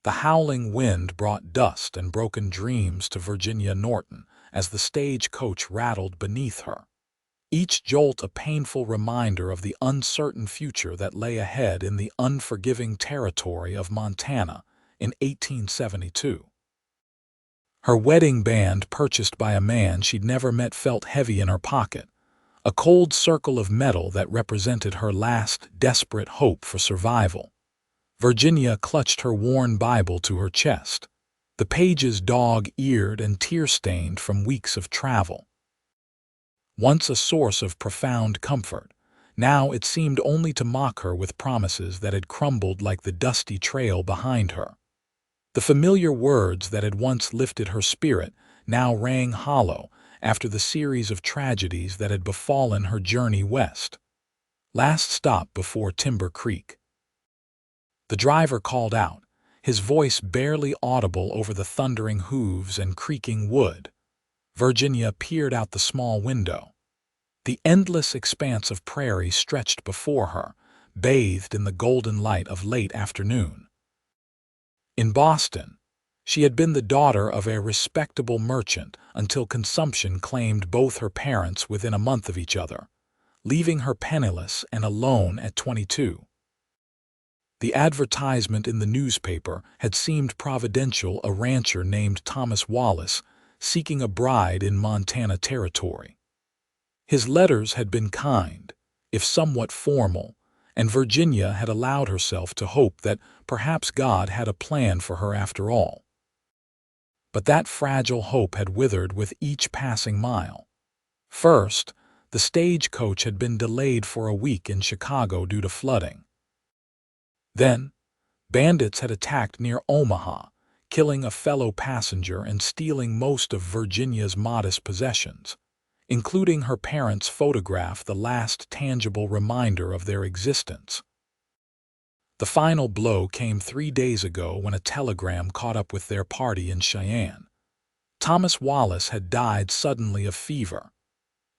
The howling wind brought dust and broken dreams to Virginia Norton as the stagecoach rattled beneath her. Each jolt a painful reminder of the uncertain future that lay ahead in the unforgiving territory of Montana in 1872. Her wedding band, purchased by a man she'd never met, felt heavy in her pocket, a cold circle of metal that represented her last desperate hope for survival. Virginia clutched her worn Bible to her chest, the pages dog-eared and tear-stained from weeks of travel. Once a source of profound comfort, now it seemed only to mock her with promises that had crumbled like the dusty trail behind her. The familiar words that had once lifted her spirit now rang hollow after the series of tragedies that had befallen her journey west. Last stop before Timber Creek. The driver called out, his voice barely audible over the thundering hooves and creaking wood. Virginia peered out the small window. The endless expanse of prairie stretched before her, bathed in the golden light of late afternoon. In Boston, she had been the daughter of a respectable merchant until consumption claimed both her parents within a month of each other, leaving her penniless and alone at 22. The advertisement in the newspaper had seemed providential, a rancher named Thomas Wallace seeking a bride in Montana territory. His letters had been kind, if somewhat formal, and Virginia had allowed herself to hope that perhaps God had a plan for her after all. But that fragile hope had withered with each passing mile. First, the stagecoach had been delayed for a week in Chicago due to flooding. Then, bandits had attacked near Omaha, killing a fellow passenger and stealing most of Virginia's modest possessions, including her parents' photograph, the last tangible reminder of their existence. The final blow came 3 days ago when a telegram caught up with their party in Cheyenne. Thomas Wallace had died suddenly of fever.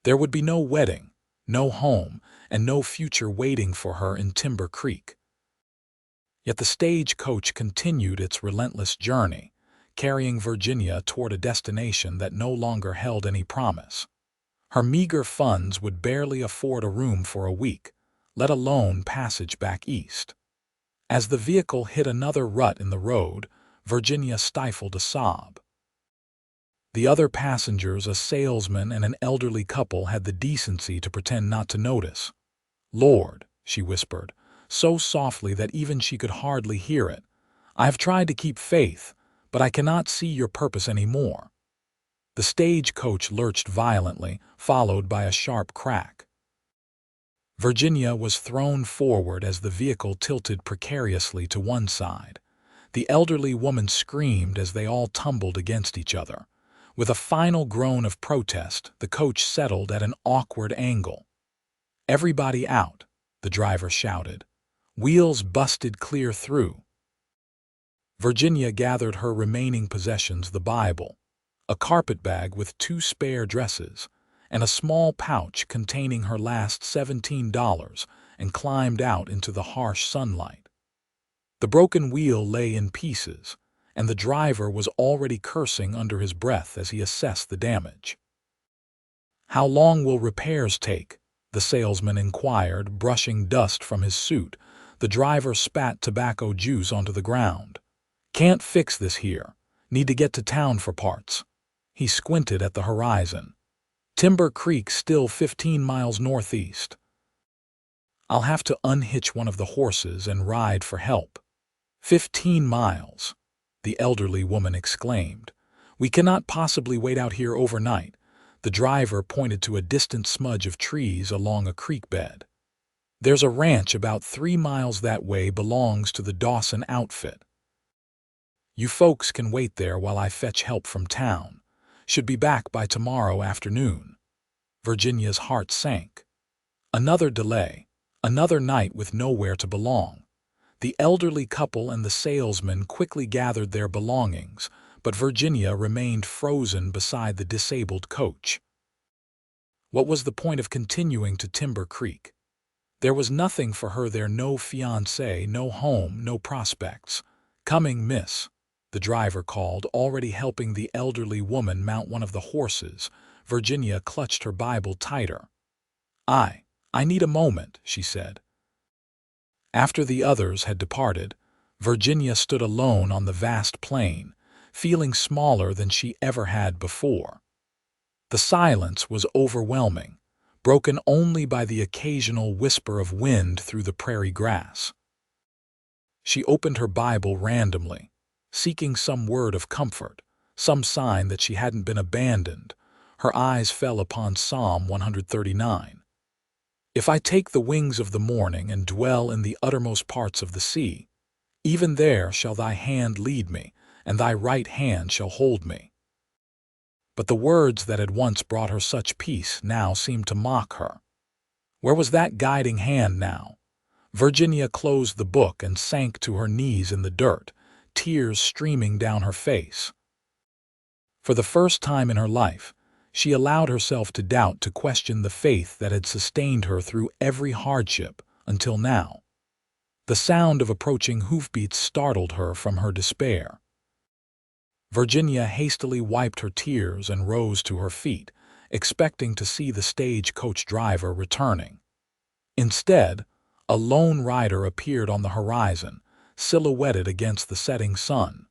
There would be no wedding, no home, and no future waiting for her in Timber Creek. Yet the stagecoach continued its relentless journey, carrying Virginia toward a destination that no longer held any promise. Her meager funds would barely afford a room for a week, let alone passage back east. As the vehicle hit another rut in the road, Virginia stifled a sob. The other passengers, a salesman and an elderly couple, had the decency to pretend not to notice. "Lord," she whispered, so softly that even she could hardly hear it, "I have tried to keep faith, but I cannot see your purpose anymore." The stagecoach lurched violently, followed by a sharp crack. Virginia was thrown forward as the vehicle tilted precariously to one side. The elderly woman screamed as they all tumbled against each other. With a final groan of protest, the coach settled at an awkward angle. "Everybody out," the driver shouted. Wheels busted clear through. Virginia gathered her remaining possessions, the Bible, a carpetbag with 2 spare dresses, and a small pouch containing her last $17, and climbed out into the harsh sunlight. The broken wheel lay in pieces, and the driver was already cursing under his breath as he assessed the damage. "How long will repairs take?" the salesman inquired, brushing dust from his suit. The driver spat tobacco juice onto the ground. "Can't fix this here. Need to get to town for parts." He squinted at the horizon. "Timber Creek still 15 miles northeast." "I'll have to unhitch one of the horses and ride for help." 15 miles, the elderly woman exclaimed. "We cannot possibly wait out here overnight." The driver pointed to a distant smudge of trees along a creek bed. "There's a ranch about 3 miles that way, belongs to the Dawson outfit. You folks can wait there while I fetch help from town. Should be back by tomorrow afternoon." Virginia's heart sank. Another delay, another night with nowhere to belong. The elderly couple and the salesman quickly gathered their belongings, but Virginia remained frozen beside the disabled coach. What was the point of continuing to Timber Creek? There was nothing for her there, no fiancé, no home, no prospects. "Coming, miss," the driver called, already helping the elderly woman mount one of the horses. Virginia clutched her Bible tighter. I need a moment," she said. After the others had departed, Virginia stood alone on the vast plain, feeling smaller than she ever had before. The silence was overwhelming, broken only by the occasional whisper of wind through the prairie grass. She opened her Bible randomly, seeking some word of comfort, some sign that she hadn't been abandoned. Her eyes fell upon Psalm 139. "If I take the wings of the morning and dwell in the uttermost parts of the sea, even there shall thy hand lead me, and thy right hand shall hold me." But the words that had once brought her such peace now seemed to mock her. Where was that guiding hand now? Virginia closed the book and sank to her knees in the dirt, tears streaming down her face. For the first time in her life, she allowed herself to doubt, to question the faith that had sustained her through every hardship until now. The sound of approaching hoofbeats startled her from her despair. Virginia hastily wiped her tears and rose to her feet, expecting to see the stagecoach driver returning. Instead, a lone rider appeared on the horizon, silhouetted against the setting sun.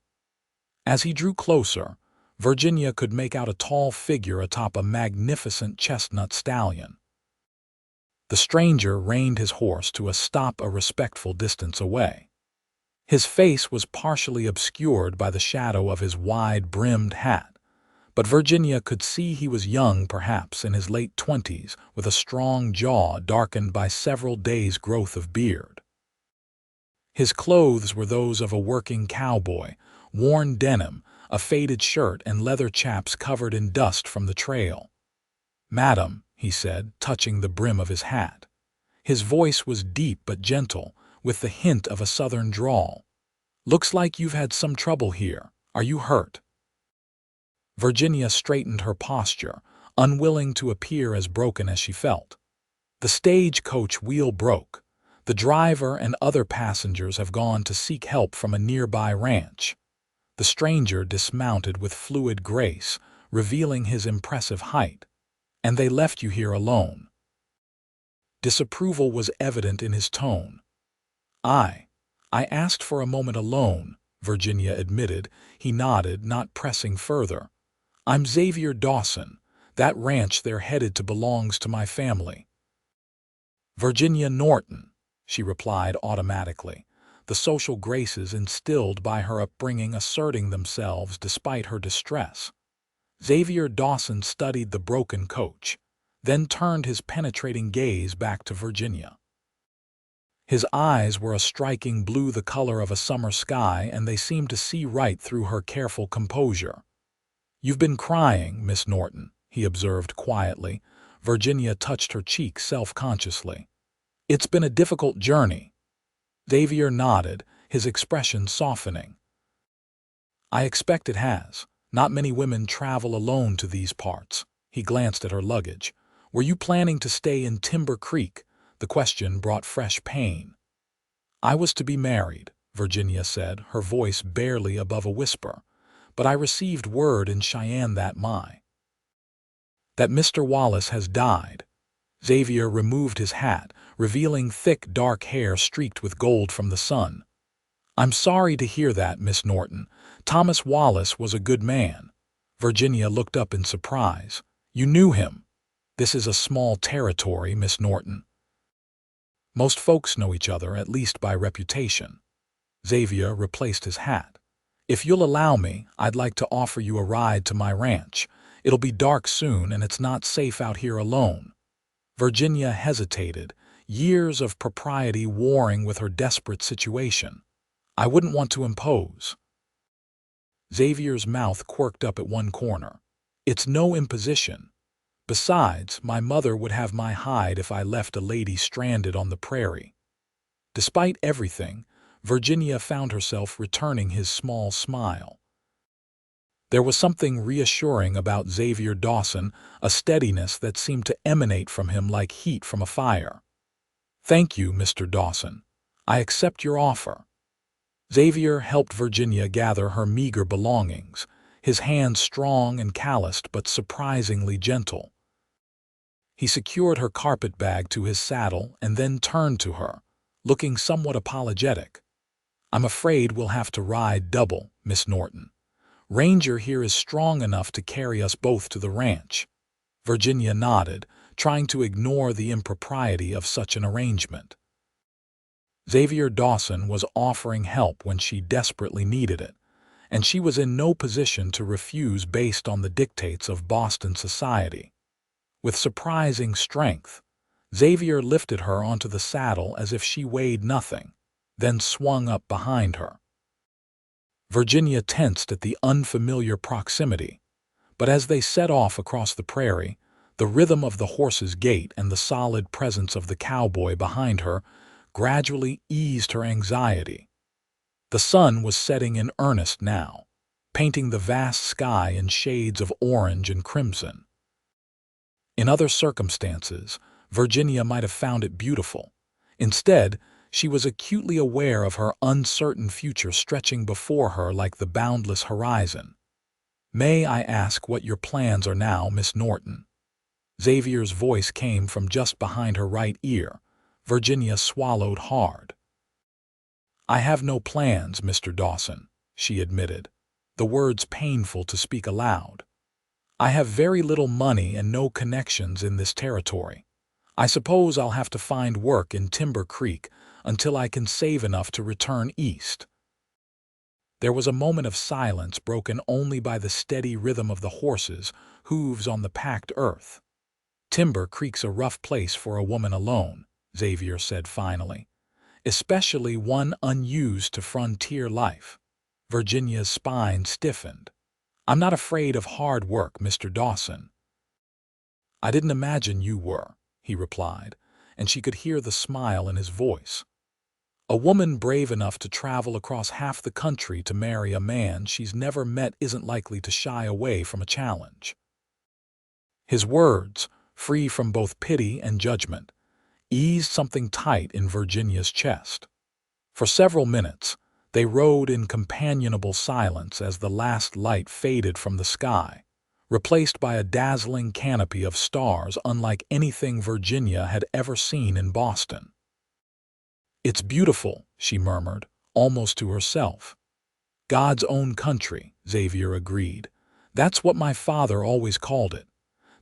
As he drew closer, Virginia could make out a tall figure atop a magnificent chestnut stallion. The stranger reined his horse to a stop a respectful distance away. His face was partially obscured by the shadow of his wide-brimmed hat, but Virginia could see he was young, perhaps in his late 20s, with a strong jaw darkened by several days' growth of beard. His clothes were those of a working cowboy, worn denim, a faded shirt, and leather chaps covered in dust from the trail. "Madam," he said, touching the brim of his hat. His voice was deep but gentle, with the hint of a southern drawl. "Looks like you've had some trouble here. Are you hurt?" Virginia straightened her posture, unwilling to appear as broken as she felt. "The stagecoach wheel broke. The driver and other passengers have gone to seek help from a nearby ranch." The stranger dismounted with fluid grace, revealing his impressive height. "And they left you here alone." Disapproval was evident in his tone. I asked for a moment alone," Virginia admitted. He nodded, not pressing further. "I'm Xavier Dawson. That ranch they're headed to belongs to my family." "Virginia Norton," she replied automatically, the social graces instilled by her upbringing asserting themselves despite her distress. Xavier Dawson studied the broken coach, then turned his penetrating gaze back to Virginia. His eyes were a striking blue, the color of a summer sky, and they seemed to see right through her careful composure. "You've been crying, Miss Norton," he observed quietly. Virginia touched her cheek self-consciously. "It's been a difficult journey." Xavier nodded, his expression softening. "I expect it has. Not many women travel alone to these parts." He glanced at her luggage. "Were you planning to stay in Timber Creek?" The question brought fresh pain. "I was to be married," Virginia said, her voice barely above a whisper. "But I received word in Cheyenne that Mr. Wallace has died." Xavier removed his hat, revealing thick, dark hair streaked with gold from the sun. "I'm sorry to hear that, Miss Norton. Thomas Wallace was a good man." Virginia looked up in surprise. "You knew him?" "This is a small territory, Miss Norton. Most folks know each other, at least by reputation." Xavier replaced his hat. "If you'll allow me, I'd like to offer you a ride to my ranch. It'll be dark soon, and it's not safe out here alone." Virginia hesitated, years of propriety warring with her desperate situation. "I wouldn't want to impose." Xavier's mouth quirked up at one corner. "It's no imposition. Besides, my mother would have my hide if I left a lady stranded on the prairie." Despite everything, Virginia found herself returning his small smile. There was something reassuring about Xavier Dawson, a steadiness that seemed to emanate from him like heat from a fire. "Thank you, Mr. Dawson. I accept your offer." Xavier helped Virginia gather her meager belongings, his hands strong and calloused but surprisingly gentle. He secured her carpet bag to his saddle and then turned to her, looking somewhat apologetic. "I'm afraid we'll have to ride double, Miss Norton. Ranger here is strong enough to carry us both to the ranch." Virginia nodded, trying to ignore the impropriety of such an arrangement. Xavier Dawson was offering help when she desperately needed it, and she was in no position to refuse based on the dictates of Boston society. With surprising strength, Xavier lifted her onto the saddle as if she weighed nothing, then swung up behind her. Virginia tensed at the unfamiliar proximity, but as they set off across the prairie, the rhythm of the horse's gait and the solid presence of the cowboy behind her gradually eased her anxiety. The sun was setting in earnest now, painting the vast sky in shades of orange and crimson. In other circumstances, Virginia might have found it beautiful. Instead, she was acutely aware of her uncertain future stretching before her like the boundless horizon. "May I ask what your plans are now, Miss Norton?" Xavier's voice came from just behind her right ear. Virginia swallowed hard. "I have no plans, Mr. Dawson," she admitted, the words painful to speak aloud. "I have very little money and no connections in this territory. I suppose I'll have to find work in Timber Creek until I can save enough to return east." There was a moment of silence broken only by the steady rhythm of the horses' hooves on the packed earth. "Timber Creek's a rough place for a woman alone," Xavier said finally, "especially one unused to frontier life." Virginia's spine stiffened. "I'm not afraid of hard work, Mr. Dawson." "I didn't imagine you were," he replied, and she could hear the smile in his voice. "A woman brave enough to travel across half the country to marry a man she's never met isn't likely to shy away from a challenge." His words, free from both pity and judgment, eased something tight in Virginia's chest. For several minutes, they rode in companionable silence as the last light faded from the sky, replaced by a dazzling canopy of stars unlike anything Virginia had ever seen in Boston. "It's beautiful," she murmured, almost to herself. "God's own country," Xavier agreed. "That's what my father always called it."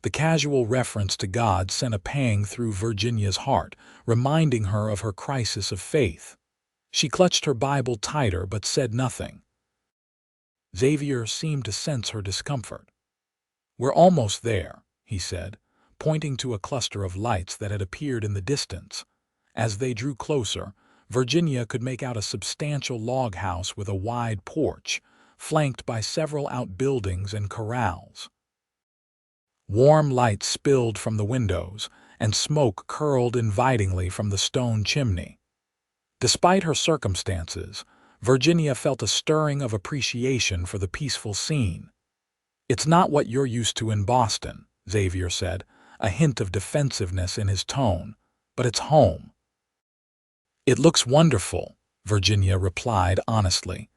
The casual reference to God sent a pang through Virginia's heart, reminding her of her crisis of faith. She clutched her Bible tighter but said nothing. Xavier seemed to sense her discomfort. "We're almost there," he said, pointing to a cluster of lights that had appeared in the distance. As they drew closer, Virginia could make out a substantial log house with a wide porch, flanked by several outbuildings and corrals. Warm light spilled from the windows, and smoke curled invitingly from the stone chimney. Despite her circumstances, Virginia felt a stirring of appreciation for the peaceful scene. "It's not what you're used to in Boston," Xavier said, a hint of defensiveness in his tone, "but it's home." "It looks wonderful," Virginia replied honestly.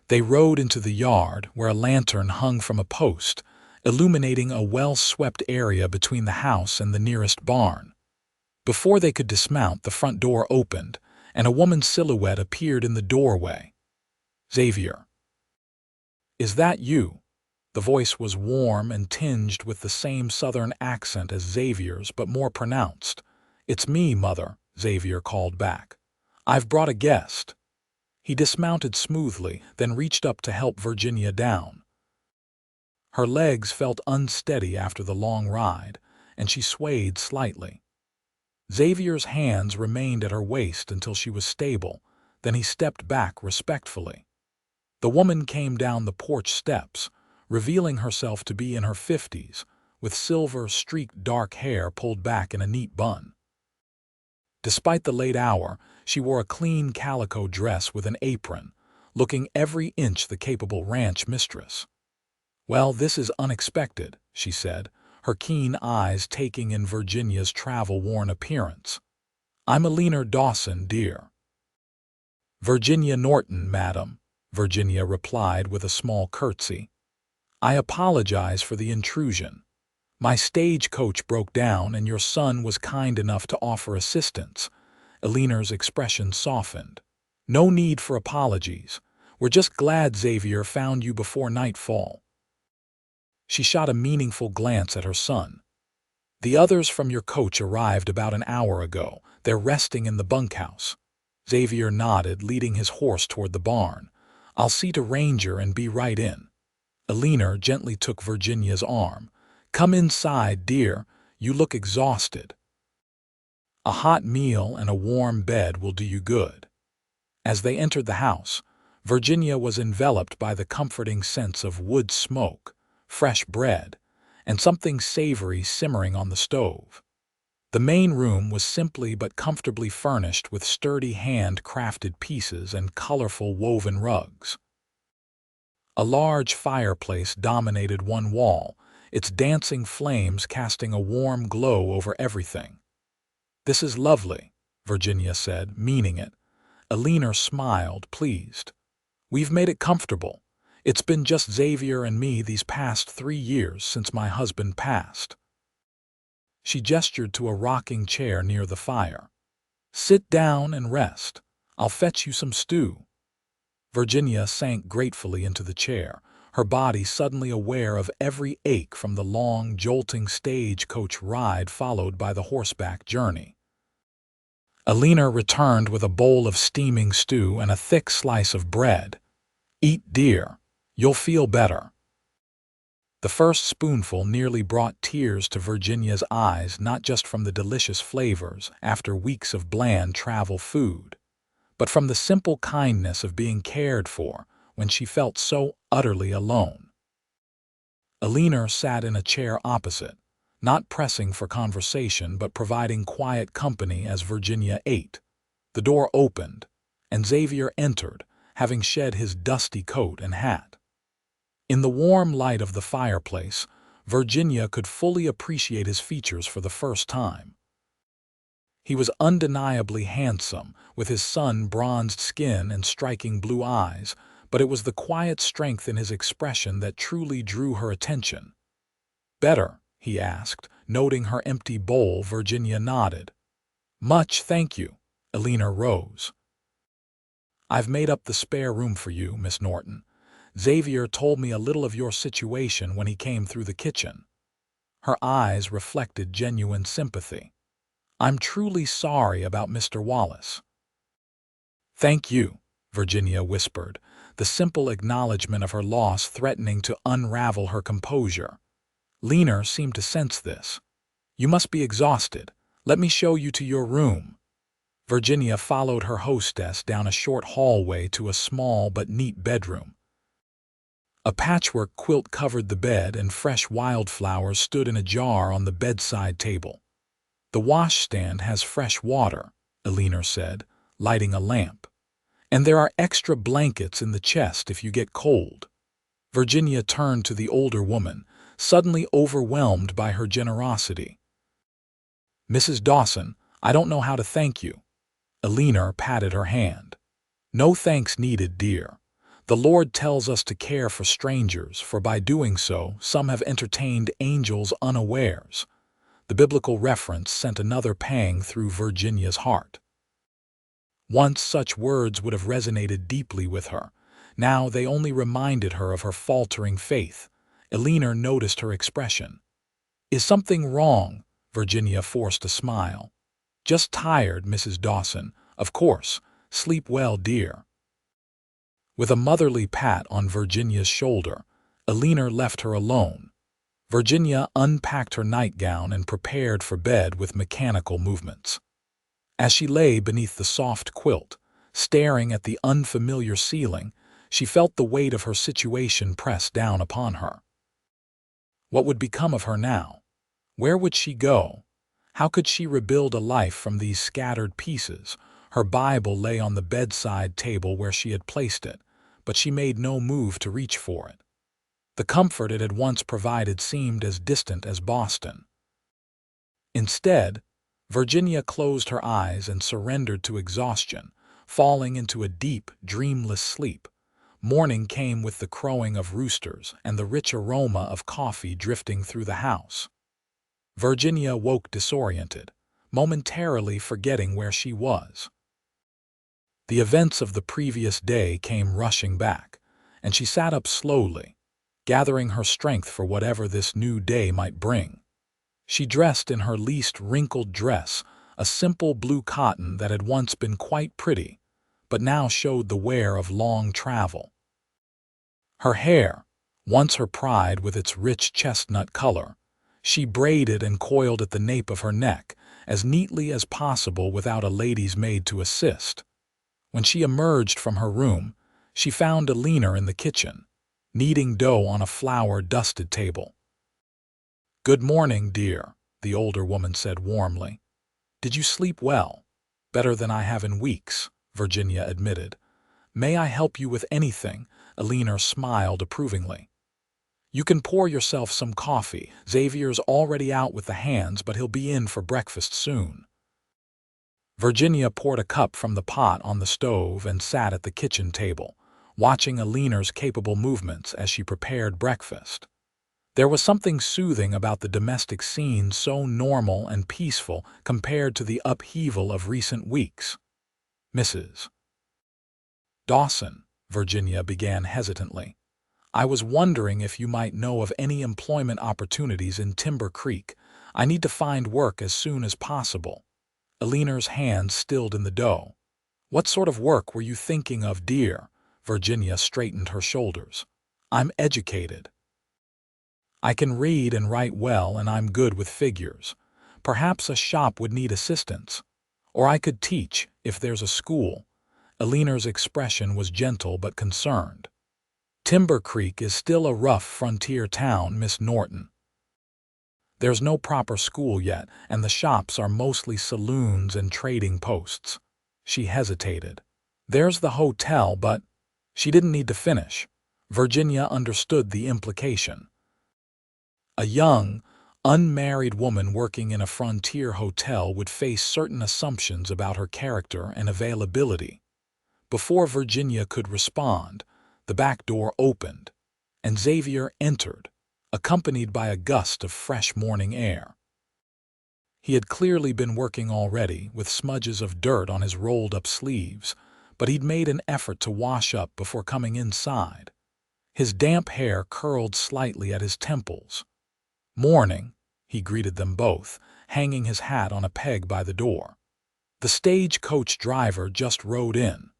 They rode into the yard, where a lantern hung from a post, illuminating a well-swept area between the house and the nearest barn. Before they could dismount, the front door opened, and a woman's silhouette appeared in the doorway. "Xavier." "Is that you?" The voice was warm and tinged with the same southern accent as Xavier's, but more pronounced. "It's me, Mother," Xavier called back. "I've brought a guest." He dismounted smoothly, then reached up to help Virginia down. Her legs felt unsteady after the long ride, and she swayed slightly. Xavier's hands remained at her waist until she was stable, then he stepped back respectfully. The woman came down the porch steps, revealing herself to be in her 50s, with silver-streaked dark hair pulled back in a neat bun. Despite the late hour, she wore a clean calico dress with an apron, looking every inch the capable ranch mistress. "Well, this is unexpected," she said, her keen eyes taking in Virginia's travel-worn appearance. "I'm Alina Dawson, dear." "Virginia Norton, madam," Virginia replied with a small curtsy. "I apologize for the intrusion. My stagecoach broke down and your son was kind enough to offer assistance." Eleanor's expression softened. "No need for apologies. We're just glad Xavier found you before nightfall." She shot a meaningful glance at her son. "The others from your coach arrived about an hour ago. They're resting in the bunkhouse." Xavier nodded, leading his horse toward the barn. "I'll see to Ranger and be right in." Eleanor gently took Virginia's arm. "Come inside, dear. You look exhausted. A hot meal and a warm bed will do you good." As they entered the house, Virginia was enveloped by the comforting sense of wood smoke, fresh bread, and something savory simmering on the stove. The main room was simply but comfortably furnished with sturdy hand-crafted pieces and colorful woven rugs. A large fireplace dominated one wall, its dancing flames casting a warm glow over everything. "This is lovely," Virginia said, meaning it. Eleanor smiled, pleased. "We've made it comfortable. It's been just Xavier and me these past 3 years since my husband passed." She gestured to a rocking chair near the fire. "Sit down and rest. I'll fetch you some stew." Virginia sank gratefully into the chair, her body suddenly aware of every ache from the long, jolting stagecoach ride followed by the horseback journey. Eleanor returned with a bowl of steaming stew and a thick slice of bread. "Eat, dear. You'll feel better." The first spoonful nearly brought tears to Virginia's eyes, not just from the delicious flavors after weeks of bland travel food, but from the simple kindness of being cared for when she felt so utterly alone. Eleanor sat in a chair opposite, not pressing for conversation but providing quiet company as Virginia ate. The door opened, and Xavier entered, having shed his dusty coat and hat. In the warm light of the fireplace, Virginia could fully appreciate his features for the first time. He was undeniably handsome, with his sun-bronzed skin and striking blue eyes, but it was the quiet strength in his expression that truly drew her attention. "Better?" he asked, noting her empty bowl. Virginia nodded. "Much, thank you." Eleanor rose. "I've made up the spare room for you, Miss Norton. Xavier told me a little of your situation when he came through the kitchen." Her eyes reflected genuine sympathy. "I'm truly sorry about Mr. Wallace." "Thank you," Virginia whispered, the simple acknowledgement of her loss threatening to unravel her composure. Eleanor seemed to sense this. "You must be exhausted. Let me show you to your room." Virginia followed her hostess down a short hallway to a small but neat bedroom. A patchwork quilt covered the bed and fresh wildflowers stood in a jar on the bedside table. "The washstand has fresh water," Eleanor said, lighting a lamp. "And there are extra blankets in the chest if you get cold." Virginia turned to the older woman, suddenly overwhelmed by her generosity. "Mrs. Dawson, I don't know how to thank you." Eleanor patted her hand. "No thanks needed, dear. The Lord tells us to care for strangers, for by doing so, some have entertained angels unawares." The biblical reference sent another pang through Virginia's heart. Once such words would have resonated deeply with her. Now they only reminded her of her faltering faith. Eleanor noticed her expression. "Is something wrong?" Virginia forced a smile. "Just tired, Mrs. Dawson. Of course. Sleep well, dear." With a motherly pat on Virginia's shoulder, Eleanor left her alone. Virginia unpacked her nightgown and prepared for bed with mechanical movements. As she lay beneath the soft quilt, staring at the unfamiliar ceiling, she felt the weight of her situation press down upon her. What would become of her now? Where would she go? How could she rebuild a life from these scattered pieces? Her Bible lay on the bedside table where she had placed it, but she made no move to reach for it. The comfort it had once provided seemed as distant as Boston. Instead, Virginia closed her eyes and surrendered to exhaustion, falling into a deep, dreamless sleep. Morning came with the crowing of roosters and the rich aroma of coffee drifting through the house. Virginia woke disoriented, momentarily forgetting where she was. The events of the previous day came rushing back, and she sat up slowly, gathering her strength for whatever this new day might bring. She dressed in her least wrinkled dress, a simple blue cotton that had once been quite pretty, but now showed the wear of long travel. Her hair, once her pride with its rich chestnut color, she braided and coiled at the nape of her neck as neatly as possible without a lady's maid to assist. When she emerged from her room, she found Alina in the kitchen, kneading dough on a flour-dusted table. "Good morning, dear," the older woman said warmly. "Did you sleep well?" "Better than I have in weeks," Virginia admitted. "May I help you with anything?" Alina smiled approvingly. "You can pour yourself some coffee. Xavier's already out with the hands, but he'll be in for breakfast soon." Virginia poured a cup from the pot on the stove and sat at the kitchen table, watching Alina's capable movements as she prepared breakfast. There was something soothing about the domestic scene, so normal and peaceful compared to the upheaval of recent weeks. "Mrs. Dawson," Virginia began hesitantly, "I was wondering if you might know of any employment opportunities in Timber Creek. I need to find work as soon as possible." Alina's hands stilled in the dough. "What sort of work were you thinking of, dear?" Virginia straightened her shoulders. "I'm educated. I can read and write well, and I'm good with figures. Perhaps a shop would need assistance. Or I could teach, if there's a school." Alina's expression was gentle but concerned. "Timber Creek is still a rough frontier town, Miss Norton. There's no proper school yet, and the shops are mostly saloons and trading posts." She hesitated. "There's the hotel, but—" She didn't need to finish. Virginia understood the implication. A young, unmarried woman working in a frontier hotel would face certain assumptions about her character and availability. Before Virginia could respond, the back door opened, and Xavier entered, accompanied by a gust of fresh morning air. He had clearly been working already, with smudges of dirt on his rolled-up sleeves, but he'd made an effort to wash up before coming inside. His damp hair curled slightly at his temples. "Morning," he greeted them both, hanging his hat on a peg by the door. "The stagecoach driver just rode in.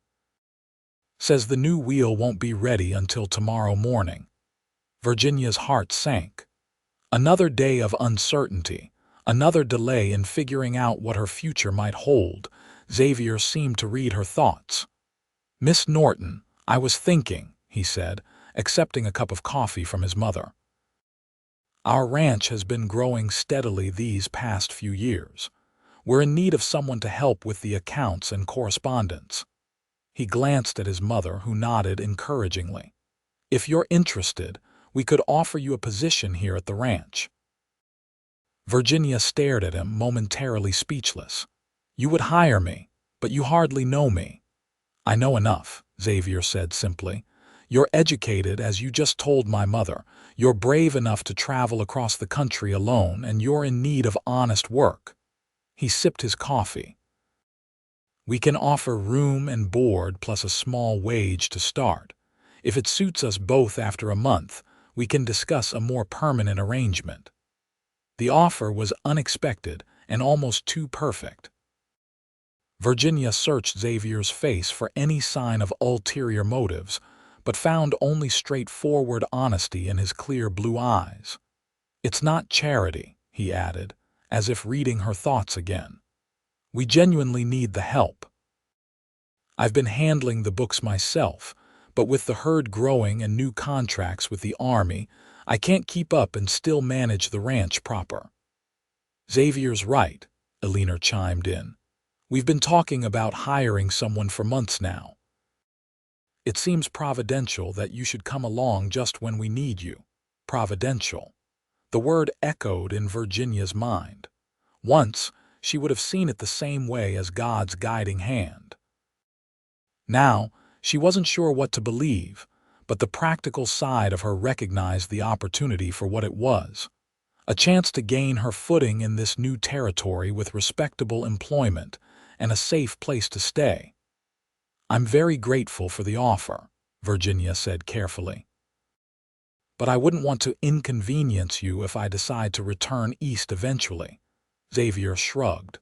Says the new wheel won't be ready until tomorrow morning." Virginia's heart sank. Another day of uncertainty, another delay in figuring out what her future might hold. Xavier seemed to read her thoughts. "Miss Norton, I was thinking," he said, accepting a cup of coffee from his mother. "Our ranch has been growing steadily these past few years. We're in need of someone to help with the accounts and correspondence." He glanced at his mother, who nodded encouragingly. "If you're interested, we could offer you a position here at the ranch." Virginia stared at him, momentarily speechless. "You would hire me, but you hardly know me." "I know enough," Xavier said simply. "You're educated, as you just told my mother. You're brave enough to travel across the country alone, and you're in need of honest work." He sipped his coffee. "We can offer room and board plus a small wage to start. If it suits us both after a month, we can discuss a more permanent arrangement." The offer was unexpected and almost too perfect. Virginia searched Xavier's face for any sign of ulterior motives, but found only straightforward honesty in his clear blue eyes. "It's not charity," he added, as if reading her thoughts again. "We genuinely need the help. I've been handling the books myself, but with the herd growing and new contracts with the Army, I can't keep up and still manage the ranch proper." "Xavier's right," Alina chimed in. "We've been talking about hiring someone for months now. It seems providential that you should come along just when we need you." Providential. The word echoed in Virginia's mind. Once, she would have seen it the same way, as God's guiding hand. Now, she wasn't sure what to believe, but the practical side of her recognized the opportunity for what it was. A chance to gain her footing in this new territory with respectable employment and a safe place to stay. "I'm very grateful for the offer," Virginia said carefully. "But I wouldn't want to inconvenience you if I decide to return east eventually." Xavier shrugged.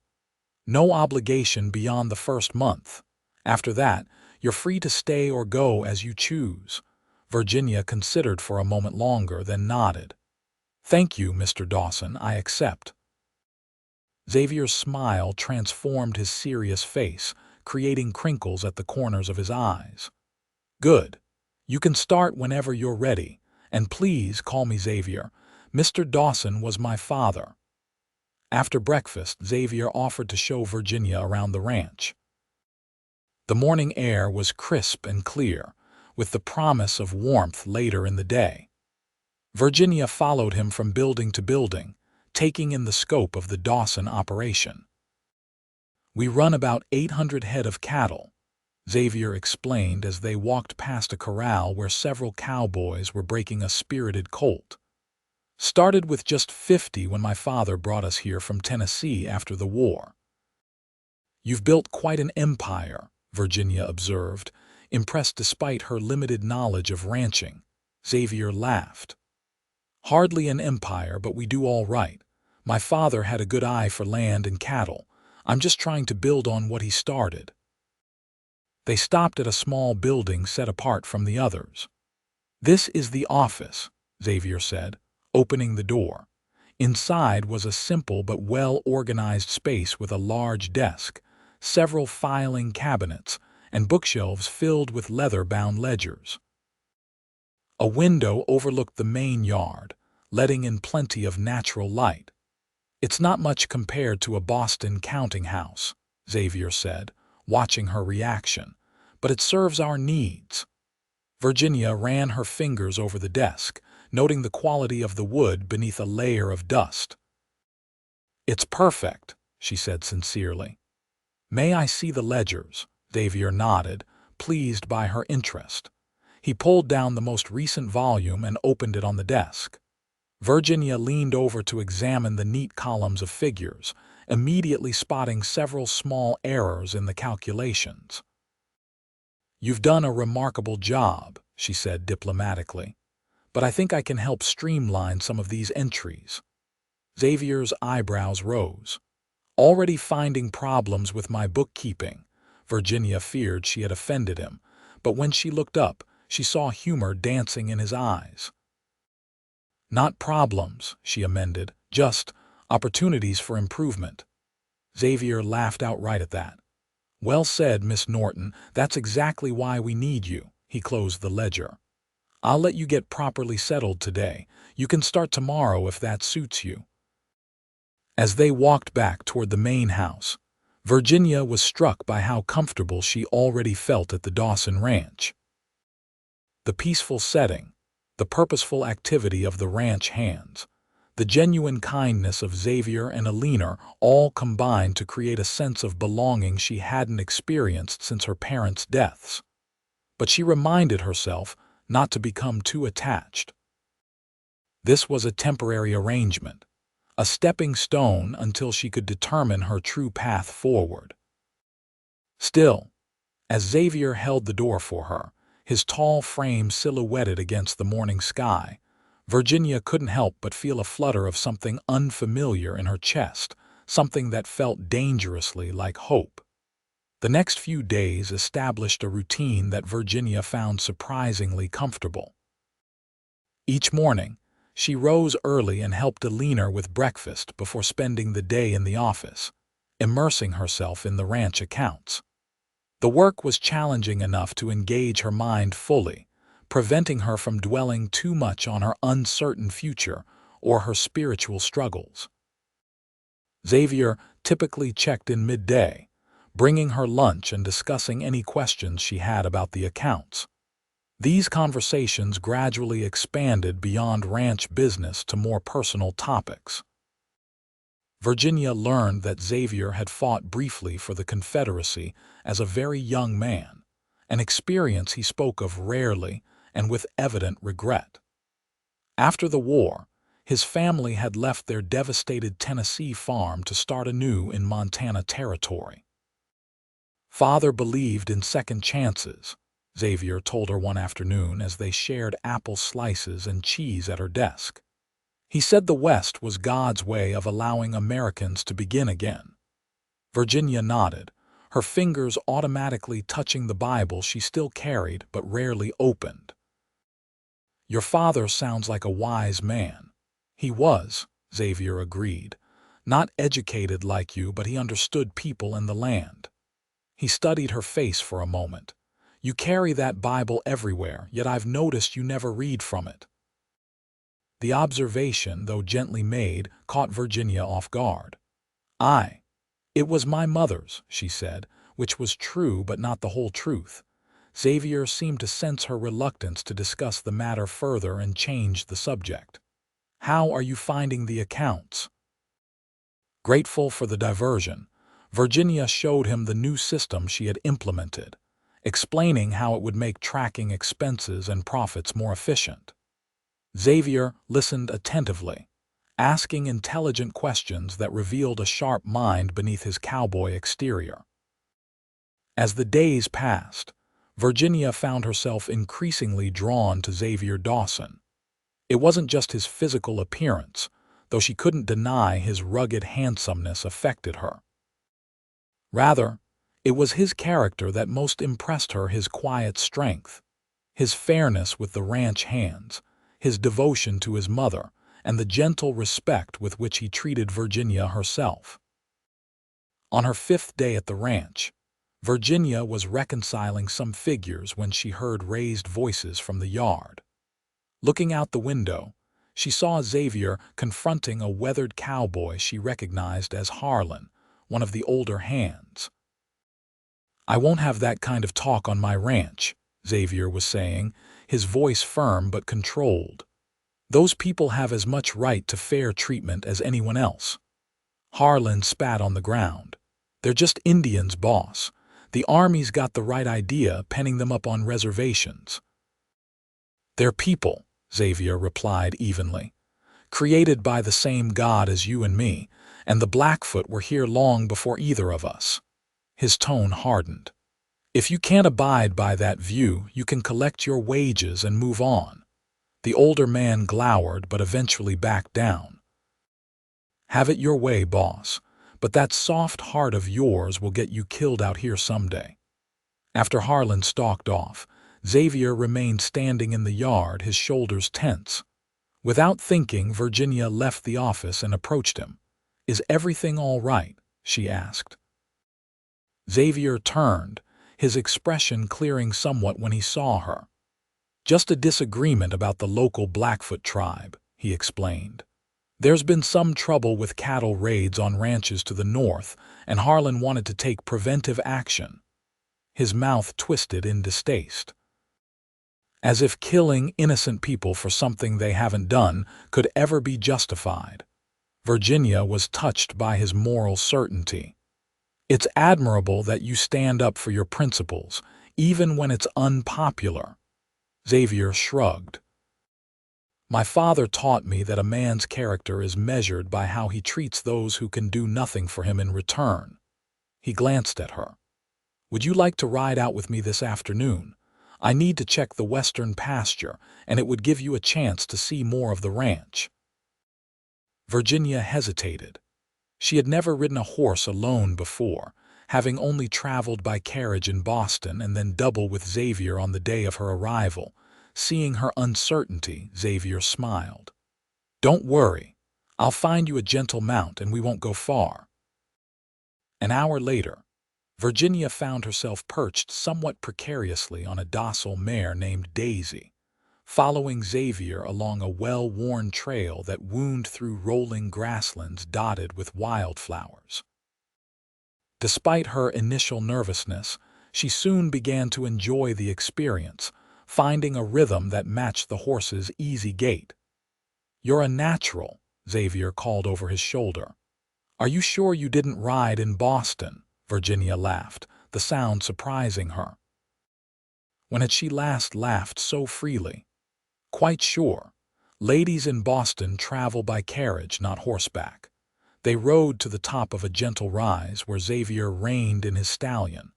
"No obligation beyond the first month. After that, you're free to stay or go as you choose." Virginia considered for a moment longer, then nodded. "Thank you, Mr. Dawson, I accept." Xavier's smile transformed his serious face, creating crinkles at the corners of his eyes. "Good. You can start whenever you're ready, and please call me Xavier. Mr. Dawson was my father." After breakfast, Xavier offered to show Virginia around the ranch. The morning air was crisp and clear, with the promise of warmth later in the day. Virginia followed him from building to building, taking in the scope of the Dawson operation. "We run about 800 head of cattle," Xavier explained as they walked past a corral where several cowboys were breaking a spirited colt. "Started with just 50 when my father brought us here from Tennessee after the war." "You've built quite an empire," Virginia observed, impressed despite her limited knowledge of ranching. Xavier laughed. "Hardly an empire, but we do all right. My father had a good eye for land and cattle. I'm just trying to build on what he started." They stopped at a small building set apart from the others. "This is the office," Xavier said, opening the door. Inside was a simple but well-organized space with a large desk, several filing cabinets, and bookshelves filled with leather-bound ledgers. A window overlooked the main yard, letting in plenty of natural light. "It's not much compared to a Boston counting house," Xavier said, watching her reaction, "but it serves our needs." Virginia ran her fingers over the desk, noting the quality of the wood beneath a layer of dust. "It's perfect," she said sincerely. "May I see the ledgers?" Xavier nodded, pleased by her interest. He pulled down the most recent volume and opened it on the desk. Virginia leaned over to examine the neat columns of figures, immediately spotting several small errors in the calculations. "You've done a remarkable job," she said diplomatically, "but I think I can help streamline some of these entries." Xavier's eyebrows rose. "Already finding problems with my bookkeeping." Virginia feared she had offended him, but when she looked up, she saw humor dancing in his eyes. "Not problems," she amended, "just opportunities for improvement." Xavier laughed outright at that. "Well said, Miss Norton. That's exactly why we need you." He closed the ledger. "I'll let you get properly settled today. You can start tomorrow if that suits you." As they walked back toward the main house, Virginia was struck by how comfortable she already felt at the Dawson Ranch. The peaceful setting, the purposeful activity of the ranch hands, the genuine kindness of Xavier and Alina all combined to create a sense of belonging she hadn't experienced since her parents' deaths. But she reminded herself not to become too attached. This was a temporary arrangement, a stepping stone until she could determine her true path forward. Still, as Xavier held the door for her, his tall frame silhouetted against the morning sky, Virginia couldn't help but feel a flutter of something unfamiliar in her chest, something that felt dangerously like hope. The next few days established a routine that Virginia found surprisingly comfortable. Each morning, she rose early and helped Alina with breakfast before spending the day in the office, immersing herself in the ranch accounts. The work was challenging enough to engage her mind fully, preventing her from dwelling too much on her uncertain future or her spiritual struggles. Xavier typically checked in midday, bringing her lunch and discussing any questions she had about the accounts. These conversations gradually expanded beyond ranch business to more personal topics. Virginia learned that Xavier had fought briefly for the Confederacy as a very young man, an experience he spoke of rarely and with evident regret. After the war, his family had left their devastated Tennessee farm to start anew in Montana territory. "Father believed in second chances," Xavier told her one afternoon as they shared apple slices and cheese at her desk. "He said the West was God's way of allowing Americans to begin again." Virginia nodded, her fingers automatically touching the Bible she still carried but rarely opened. "Your father sounds like a wise man." "He was," Xavier agreed. "Not educated like you, but he understood people and the land." He studied her face for a moment. "You carry that Bible everywhere, yet I've noticed you never read from it." The observation, though gently made, caught Virginia off guard. "It was my mother's," she said, which was true but not the whole truth. Xavier seemed to sense her reluctance to discuss the matter further and changed the subject. "How are you finding the accounts?" Grateful for the diversion, Virginia showed him the new system she had implemented, explaining how it would make tracking expenses and profits more efficient. Xavier listened attentively, asking intelligent questions that revealed a sharp mind beneath his cowboy exterior. As the days passed, Virginia found herself increasingly drawn to Xavier Dawson. It wasn't just his physical appearance, though she couldn't deny his rugged handsomeness affected her. Rather, it was his character that most impressed her, his quiet strength, his fairness with the ranch hands, his devotion to his mother, and the gentle respect with which he treated Virginia herself. On her 5th day at the ranch, Virginia was reconciling some figures when she heard raised voices from the yard. Looking out the window, she saw Xavier confronting a weathered cowboy she recognized as Harlan, one of the older hands. "I won't have that kind of talk on my ranch," Xavier was saying, his voice firm but controlled. "Those people have as much right to fair treatment as anyone else." Harlan spat on the ground. "They're just Indians, boss. The Army's got the right idea, penning them up on reservations." "They're people," Xavier replied evenly. "Created by the same God as you and me, and the Blackfoot were here long before either of us." His tone hardened. "If you can't abide by that view, you can collect your wages and move on." The older man glowered but eventually backed down. "Have it your way, boss, but that soft heart of yours will get you killed out here someday." After Harlan stalked off, Xavier remained standing in the yard, his shoulders tense. Without thinking, Virginia left the office and approached him. "Is everything all right?" she asked. Xavier turned, his expression clearing somewhat when he saw her. "Just a disagreement about the local Blackfoot tribe," he explained. "There's been some trouble with cattle raids on ranches to the north, and Harlan wanted to take preventive action." His mouth twisted in distaste. As if killing innocent people for something they haven't done could ever be justified. Virginia was touched by his moral certainty. "It's admirable that you stand up for your principles, even when it's unpopular." Xavier shrugged. "My father taught me that a man's character is measured by how he treats those who can do nothing for him in return." He glanced at her. "Would you like to ride out with me this afternoon? I need to check the western pasture, and it would give you a chance to see more of the ranch." Virginia hesitated. She had never ridden a horse alone before, having only traveled by carriage in Boston and then double with Xavier on the day of her arrival. Seeing her uncertainty, Xavier smiled. "Don't worry. I'll find you a gentle mount and we won't go far." An hour later, Virginia found herself perched somewhat precariously on a docile mare named Daisy, following Xavier along a well-worn trail that wound through rolling grasslands dotted with wildflowers. Despite her initial nervousness, she soon began to enjoy the experience, finding a rhythm that matched the horse's easy gait. "You're a natural," Xavier called over his shoulder. "Are you sure you didn't ride in Boston?" Virginia laughed, the sound surprising her. When had she last laughed so freely? Quite sure. Ladies in Boston travel by carriage, not horseback. They rode to the top of a gentle rise where Xavier reined in his stallion.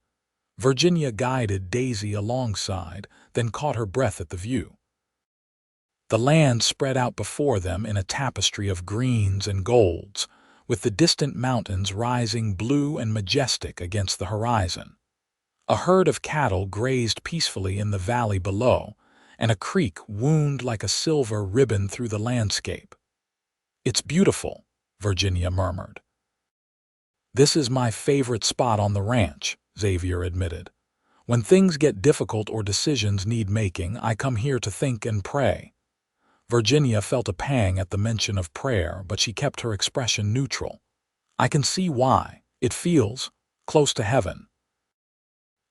Virginia guided Daisy alongside, then caught her breath at the view. The land spread out before them in a tapestry of greens and golds, with the distant mountains rising blue and majestic against the horizon. A herd of cattle grazed peacefully in the valley below, and a creek wound like a silver ribbon through the landscape. "It's beautiful," Virginia murmured. "This is my favorite spot on the ranch," Xavier admitted. "When things get difficult or decisions need making, I come here to think and pray." Virginia felt a pang at the mention of prayer, but she kept her expression neutral. "I can see why. It feels close to heaven."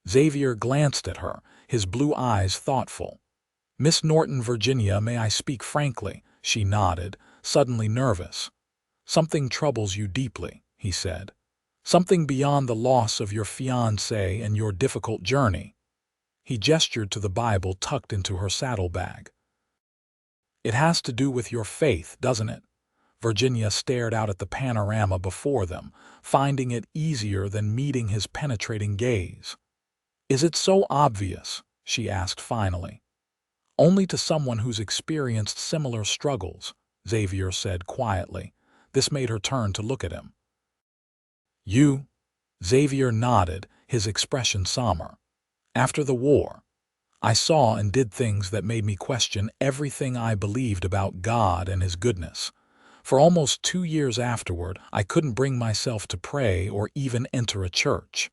Xavier glanced at her, his blue eyes thoughtful. "Miss Norton, Virginia, may I speak frankly?" She nodded, suddenly nervous. "Something troubles you deeply," he said. "Something beyond the loss of your fiancé and your difficult journey." He gestured to the Bible tucked into her saddlebag. "It has to do with your faith, doesn't it?" Virginia stared out at the panorama before them, finding it easier than meeting his penetrating gaze. "Is it so obvious?" she asked finally. "Only to someone who's experienced similar struggles," Xavier said quietly. This made her turn to look at him. "You?" Xavier nodded, his expression somber. "After the war, I saw and did things that made me question everything I believed about God and His goodness. For almost 2 years afterward, I couldn't bring myself to pray or even enter a church."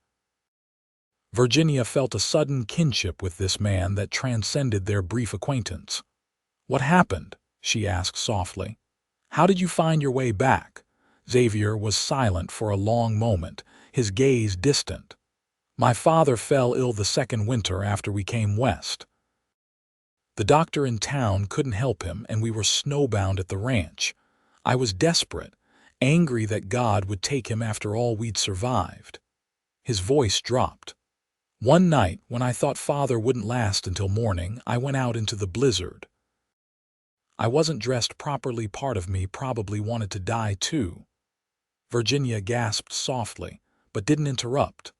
Virginia felt a sudden kinship with this man that transcended their brief acquaintance. "What happened?" she asked softly. "How did you find your way back?" Xavier was silent for a long moment, his gaze distant. "My father fell ill the second winter after we came west. The doctor in town couldn't help him, and we were snowbound at the ranch. I was desperate, angry that God would take him after all we'd survived." His voice dropped. "One night, when I thought Father wouldn't last until morning, I went out into the blizzard. I wasn't dressed properly. Part of me probably wanted to die too." Virginia gasped softly, but didn't interrupt.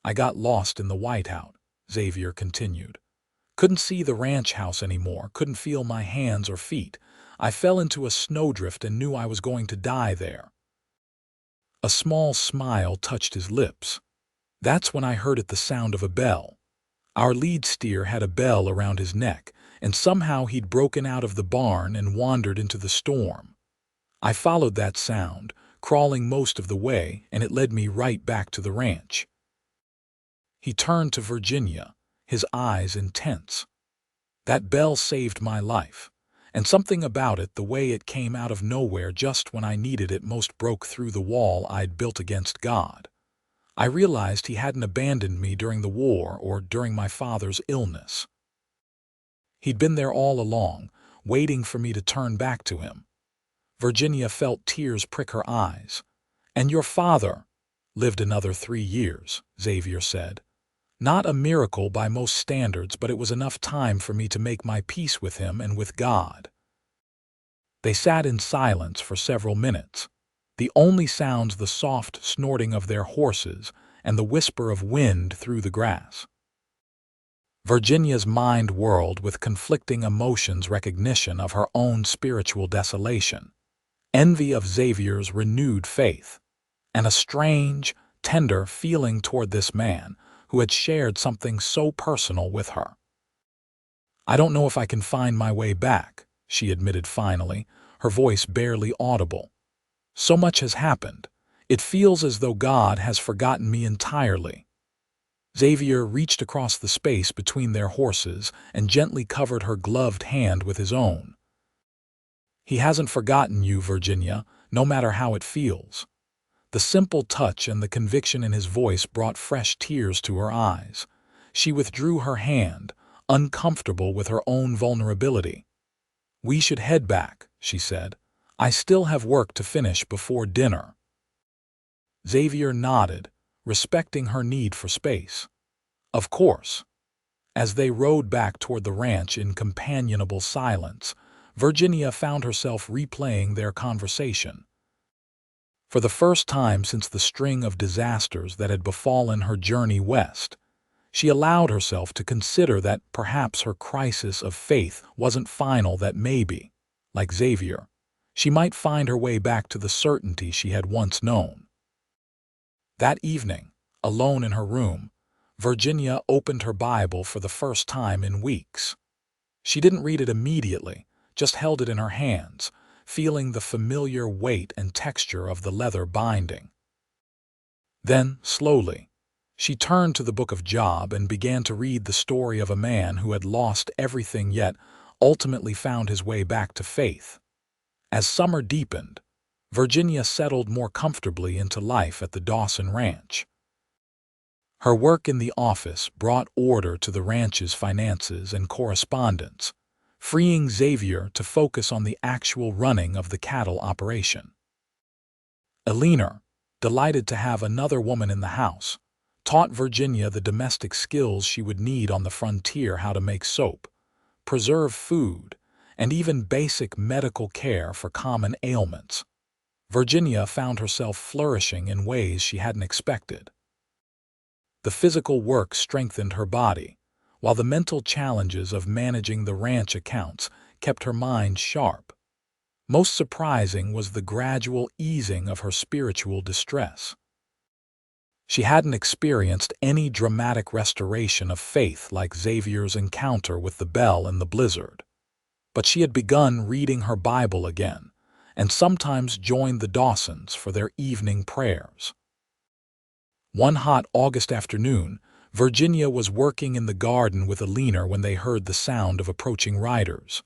"I got lost in the whiteout," Xavier continued. "Couldn't see the ranch house anymore, couldn't feel my hands or feet. I fell into a snowdrift and knew I was going to die there." A small smile touched his lips. "That's when I heard the sound of a bell. Our lead steer had a bell around his neck, and somehow he'd broken out of the barn and wandered into the storm. I followed that sound, crawling most of the way, and it led me right back to the ranch." He turned to Virginia, his eyes intense. "That bell saved my life, and something about it, the way it came out of nowhere just when I needed it most, broke through the wall I'd built against God. I realized He hadn't abandoned me during the war or during my father's illness. He'd been there all along, waiting for me to turn back to Him." Virginia felt tears prick her eyes. "And your father lived another 3 years," Xavier said. "Not a miracle by most standards, but it was enough time for me to make my peace with him and with God." They sat in silence for several minutes, the only sounds the soft snorting of their horses and the whisper of wind through the grass. Virginia's mind whirled with conflicting emotions: recognition of her own spiritual desolation, envy of Xavier's renewed faith, and a strange, tender feeling toward this man who had shared something so personal with her. "I don't know if I can find my way back," she admitted finally, her voice barely audible. "So much has happened. It feels as though God has forgotten me entirely." Xavier reached across the space between their horses and gently covered her gloved hand with his own. "He hasn't forgotten you, Virginia, no matter how it feels." The simple touch and the conviction in his voice brought fresh tears to her eyes. She withdrew her hand, uncomfortable with her own vulnerability. "We should head back," she said. "I still have work to finish before dinner." Xavier nodded, respecting her need for space. "Of course." As they rode back toward the ranch in companionable silence, Virginia found herself replaying their conversation. For the first time since the string of disasters that had befallen her journey west, she allowed herself to consider that perhaps her crisis of faith wasn't final, that maybe, like Xavier, she might find her way back to the certainty she had once known. That evening, alone in her room, Virginia opened her Bible for the first time in weeks. She didn't read it immediately, just held it in her hands, feeling the familiar weight and texture of the leather binding. Then, slowly, she turned to the book of Job and began to read the story of a man who had lost everything yet ultimately found his way back to faith. As summer deepened, Virginia settled more comfortably into life at the Dawson Ranch. Her work in the office brought order to the ranch's finances and correspondence, freeing Xavier to focus on the actual running of the cattle operation. Eleanor, delighted to have another woman in the house, taught Virginia the domestic skills she would need on the frontier: how to make soap, preserve food, and even basic medical care for common ailments. Virginia found herself flourishing in ways she hadn't expected. The physical work strengthened her body, while the mental challenges of managing the ranch accounts kept her mind sharp. Most surprising was the gradual easing of her spiritual distress. She hadn't experienced any dramatic restoration of faith like Xavier's encounter with the bell in the blizzard, but she had begun reading her Bible again, and sometimes joined the Dawsons for their evening prayers. One hot August afternoon, Virginia was working in the garden with Eleanor when they heard the sound of approaching riders.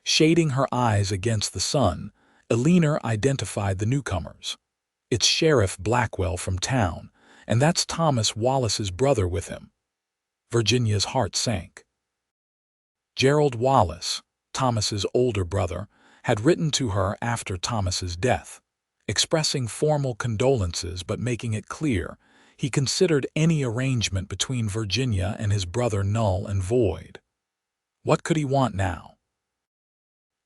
Shading her eyes against the sun, Eleanor identified the newcomers. "It's Sheriff Blackwell from town, and that's Thomas Wallace's brother with him." Virginia's heart sank. Gerald Wallace, Thomas's older brother, had written to her after Thomas's death, expressing formal condolences but making it clear he considered any arrangement between Virginia and his brother null and void. What could he want now?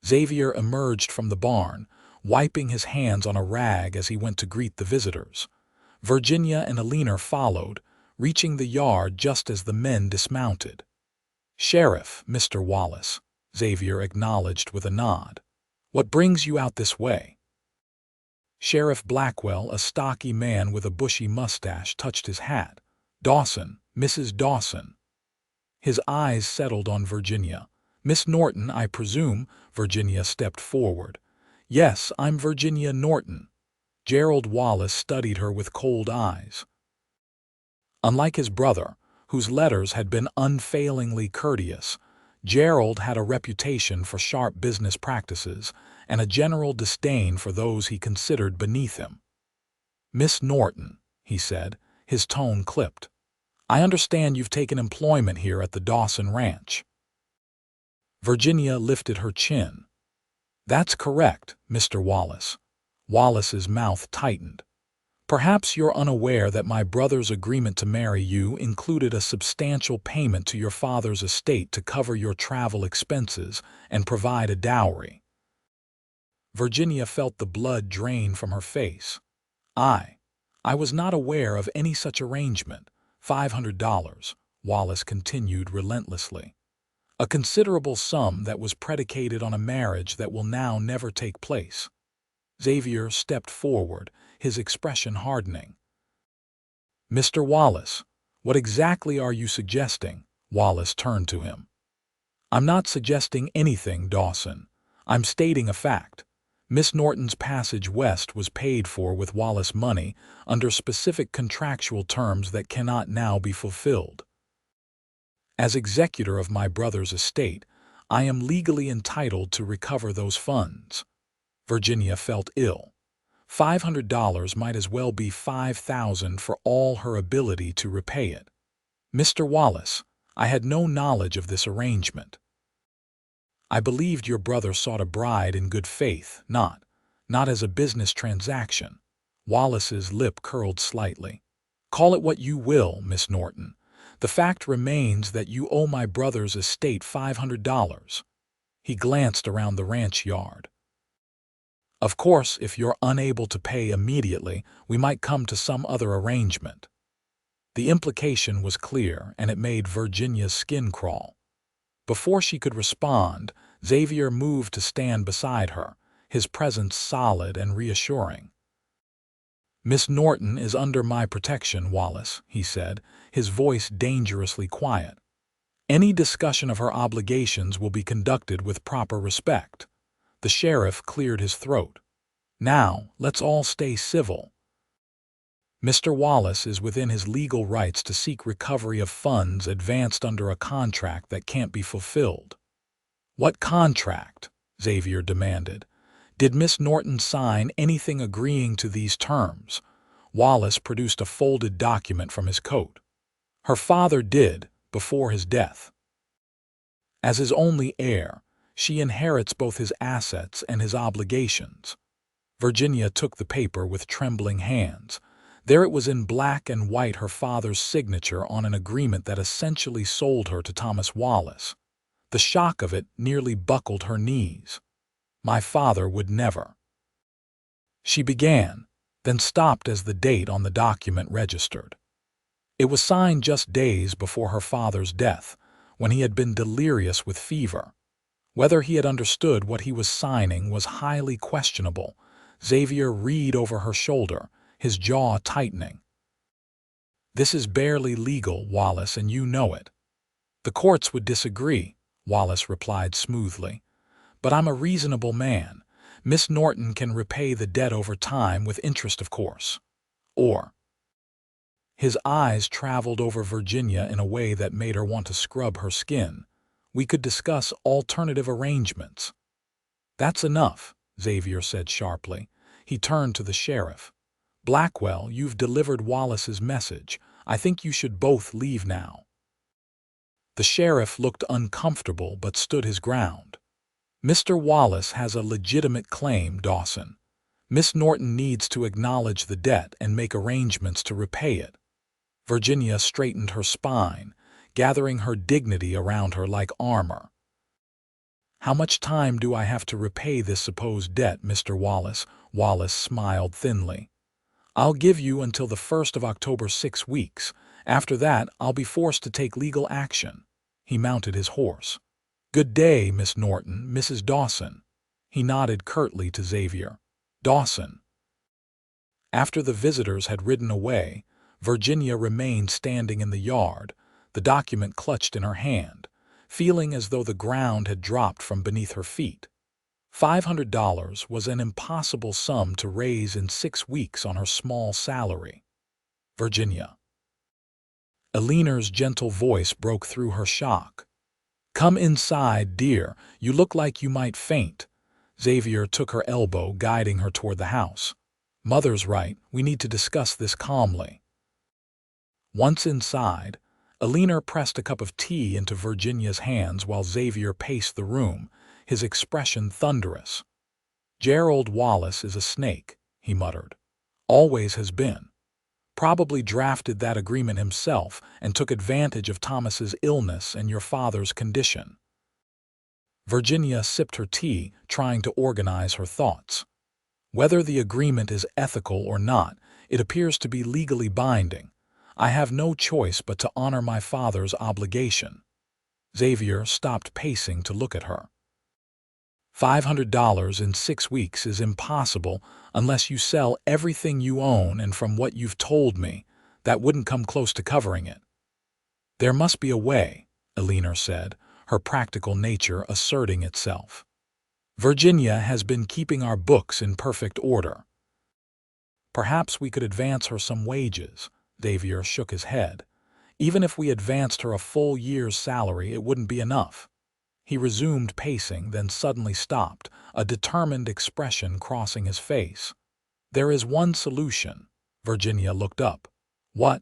Xavier emerged from the barn, wiping his hands on a rag as he went to greet the visitors. Virginia and Eleanor followed, reaching the yard just as the men dismounted. "Sheriff, Mr. Wallace," Xavier acknowledged with a nod. "What brings you out this way?" Sheriff Blackwell, a stocky man with a bushy mustache, touched his hat. "Dawson, Mrs. Dawson." His eyes settled on Virginia. "Miss Norton, I presume?" Virginia stepped forward. "Yes, I'm Virginia Norton." Gerald Wallace studied her with cold eyes. Unlike his brother, whose letters had been unfailingly courteous, Gerald had a reputation for sharp business practices and a general disdain for those he considered beneath him. "Miss Norton," he said, his tone clipped, "I understand you've taken employment here at the Dawson Ranch." Virginia lifted her chin. "That's correct, Mr. Wallace." Wallace's mouth tightened. "Perhaps you're unaware that my brother's agreement to marry you included a substantial payment to your father's estate to cover your travel expenses and provide a dowry." Virginia felt the blood drain from her face. I was not aware of any such arrangement." $500, Wallace continued relentlessly. "A considerable sum that was predicated on a marriage that will now never take place." Xavier stepped forward, his expression hardening. "Mr. Wallace, what exactly are you suggesting?" Wallace turned to him. "I'm not suggesting anything, Dawson. I'm stating a fact. Miss Norton's passage west was paid for with Wallace money under specific contractual terms that cannot now be fulfilled. As executor of my brother's estate, I am legally entitled to recover those funds." Virginia felt ill. $500 might as well be $5,000 for all her ability to repay it. "Mr. Wallace, I had no knowledge of this arrangement. I believed your brother sought a bride in good faith, not as a business transaction." Wallace's lip curled slightly. "Call it what you will, Miss Norton. The fact remains that you owe my brother's estate $500. He glanced around the ranch yard. Of course, if you're unable to pay immediately, we might come to some other arrangement. The implication was clear, and it made Virginia's skin crawl. Before she could respond, Xavier moved to stand beside her, his presence solid and reassuring. "Miss Norton is under my protection, Wallace," he said, his voice dangerously quiet. "Any discussion of her obligations will be conducted with proper respect." The sheriff cleared his throat. "Now, let's all stay civil. Mr. Wallace is within his legal rights to seek recovery of funds advanced under a contract that can't be fulfilled." "What contract?" Xavier demanded. "Did Miss Norton sign anything agreeing to these terms?" Wallace produced a folded document from his coat. "Her father did, before his death. As his only heir, she inherits both his assets and his obligations." Virginia took the paper with trembling hands. There it was in black and white, her father's signature on an agreement that essentially sold her to Thomas Wallace. The shock of it nearly buckled her knees. "My father would never—" she began, then stopped as the date on the document registered. It was signed just days before her father's death, when he had been delirious with fever. Whether he had understood what he was signing was highly questionable. Xavier read over her shoulder, his jaw tightening. "This is barely legal, Wallace, and you know it." "The courts would disagree," Wallace replied smoothly. "But I'm a reasonable man. Miss Norton can repay the debt over time with interest, of course. Or—" His eyes traveled over Virginia in a way that made her want to scrub her skin. "We could discuss alternative arrangements." "That's enough," Xavier said sharply. He turned to the sheriff. "Blackwell, you've delivered Wallace's message. I think you should both leave now." The sheriff looked uncomfortable but stood his ground. "Mr. Wallace has a legitimate claim, Dawson. Miss Norton needs to acknowledge the debt and make arrangements to repay it." Virginia straightened her spine, gathering her dignity around her like armor. "How much time do I have to repay this supposed debt, Mr. Wallace?" Wallace smiled thinly. "I'll give you until the 1st of October, 6 weeks. After that, I'll be forced to take legal action." He mounted his horse. "Good day, Miss Norton, Mrs. Dawson." He nodded curtly to Xavier. "Dawson." After the visitors had ridden away, Virginia remained standing in the yard, the document clutched in her hand, feeling as though the ground had dropped from beneath her feet. $500 was an impossible sum to raise in 6 weeks on her small salary. "Virginia." Elinor's gentle voice broke through her shock. "Come inside, dear. You look like you might faint." Xavier took her elbow, guiding her toward the house. "Mother's right. We need to discuss this calmly." Once inside, Elinor pressed a cup of tea into Virginia's hands while Xavier paced the room, his expression thunderous. "Gerald Wallace is a snake," he muttered. "Always has been. Probably drafted that agreement himself and took advantage of Thomas's illness and your father's condition." Virginia sipped her tea, trying to organize her thoughts. "Whether the agreement is ethical or not, it appears to be legally binding. I have no choice but to honor my father's obligation." Xavier stopped pacing to look at her. $500 in 6 weeks is impossible unless you sell everything you own, and from what you've told me, that wouldn't come close to covering it." "There must be a way," Elinor said, her practical nature asserting itself. "Virginia has been keeping our books in perfect order." "Perhaps we could advance her some wages." Xavier shook his head. "Even if we advanced her a full year's salary, it wouldn't be enough." He resumed pacing, then suddenly stopped, a determined expression crossing his face. "There is one solution." Virginia looked up. "What?"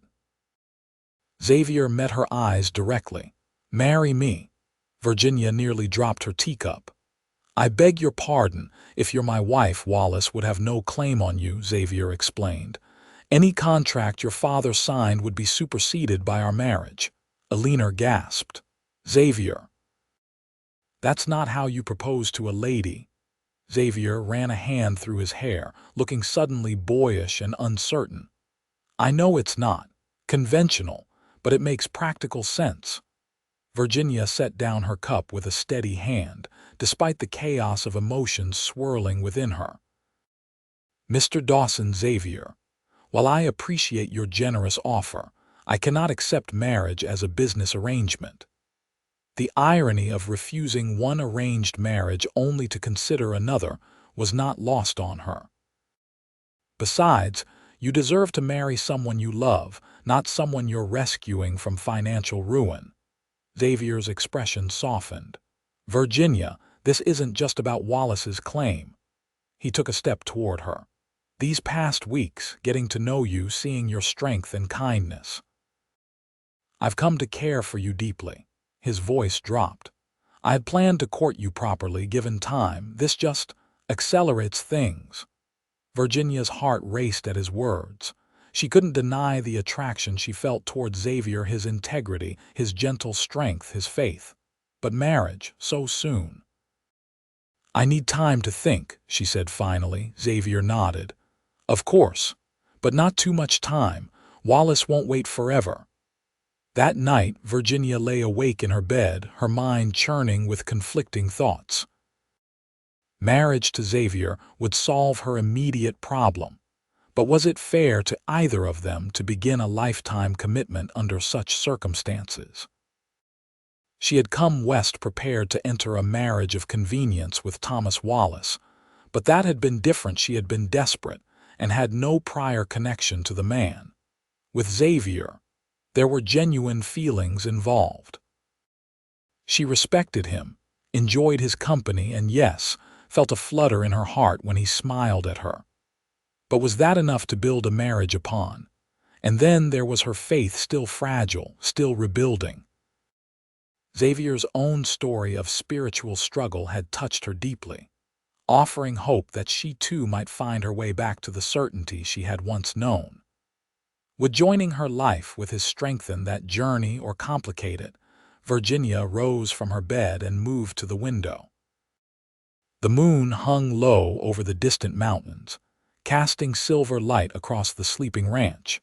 Xavier met her eyes directly. "Marry me." Virginia nearly dropped her teacup. "I beg your pardon. If you're my wife, Wallace would have no claim on you," Xavier explained. "Any contract your father signed would be superseded by our marriage." Alina gasped. Xavier, that's not how you propose to a lady. Xavier ran a hand through his hair, looking suddenly boyish and uncertain. I know it's not conventional, but it makes practical sense. Virginia set down her cup with a steady hand, despite the chaos of emotions swirling within her. Mr. Dawson, Xavier, while I appreciate your generous offer, I cannot accept marriage as a business arrangement. The irony of refusing one arranged marriage only to consider another was not lost on her. Besides, you deserve to marry someone you love, not someone you're rescuing from financial ruin. Xavier's expression softened. Virginia, this isn't just about Wallace's claim. He took a step toward her. These past weeks, getting to know you, seeing your strength and kindness. I've come to care for you deeply. His voice dropped. I had planned to court you properly given time. This just accelerates things. Virginia's heart raced at his words. She couldn't deny the attraction she felt toward Xavier, his integrity, his gentle strength, his faith. But marriage, so soon. I need time to think, she said finally. Xavier nodded. Of course, but not too much time. Wallace won't wait forever. That night, Virginia lay awake in her bed, her mind churning with conflicting thoughts. Marriage to Xavier would solve her immediate problem. But was it fair to either of them to begin a lifetime commitment under such circumstances? She had come west prepared to enter a marriage of convenience with Thomas Wallace, but that had been different. She had been desperate and had no prior connection to the man. With Xavier, there were genuine feelings involved. She respected him, enjoyed his company, and yes, felt a flutter in her heart when he smiled at her. But was that enough to build a marriage upon? And then there was her faith, still fragile, still rebuilding. Xavier's own story of spiritual struggle had touched her deeply, offering hope that she too might find her way back to the certainty she had once known. Would joining her life with his strengthen that journey or complicate it? Virginia rose from her bed and moved to the window. The moon hung low over the distant mountains, casting silver light across the sleeping ranch.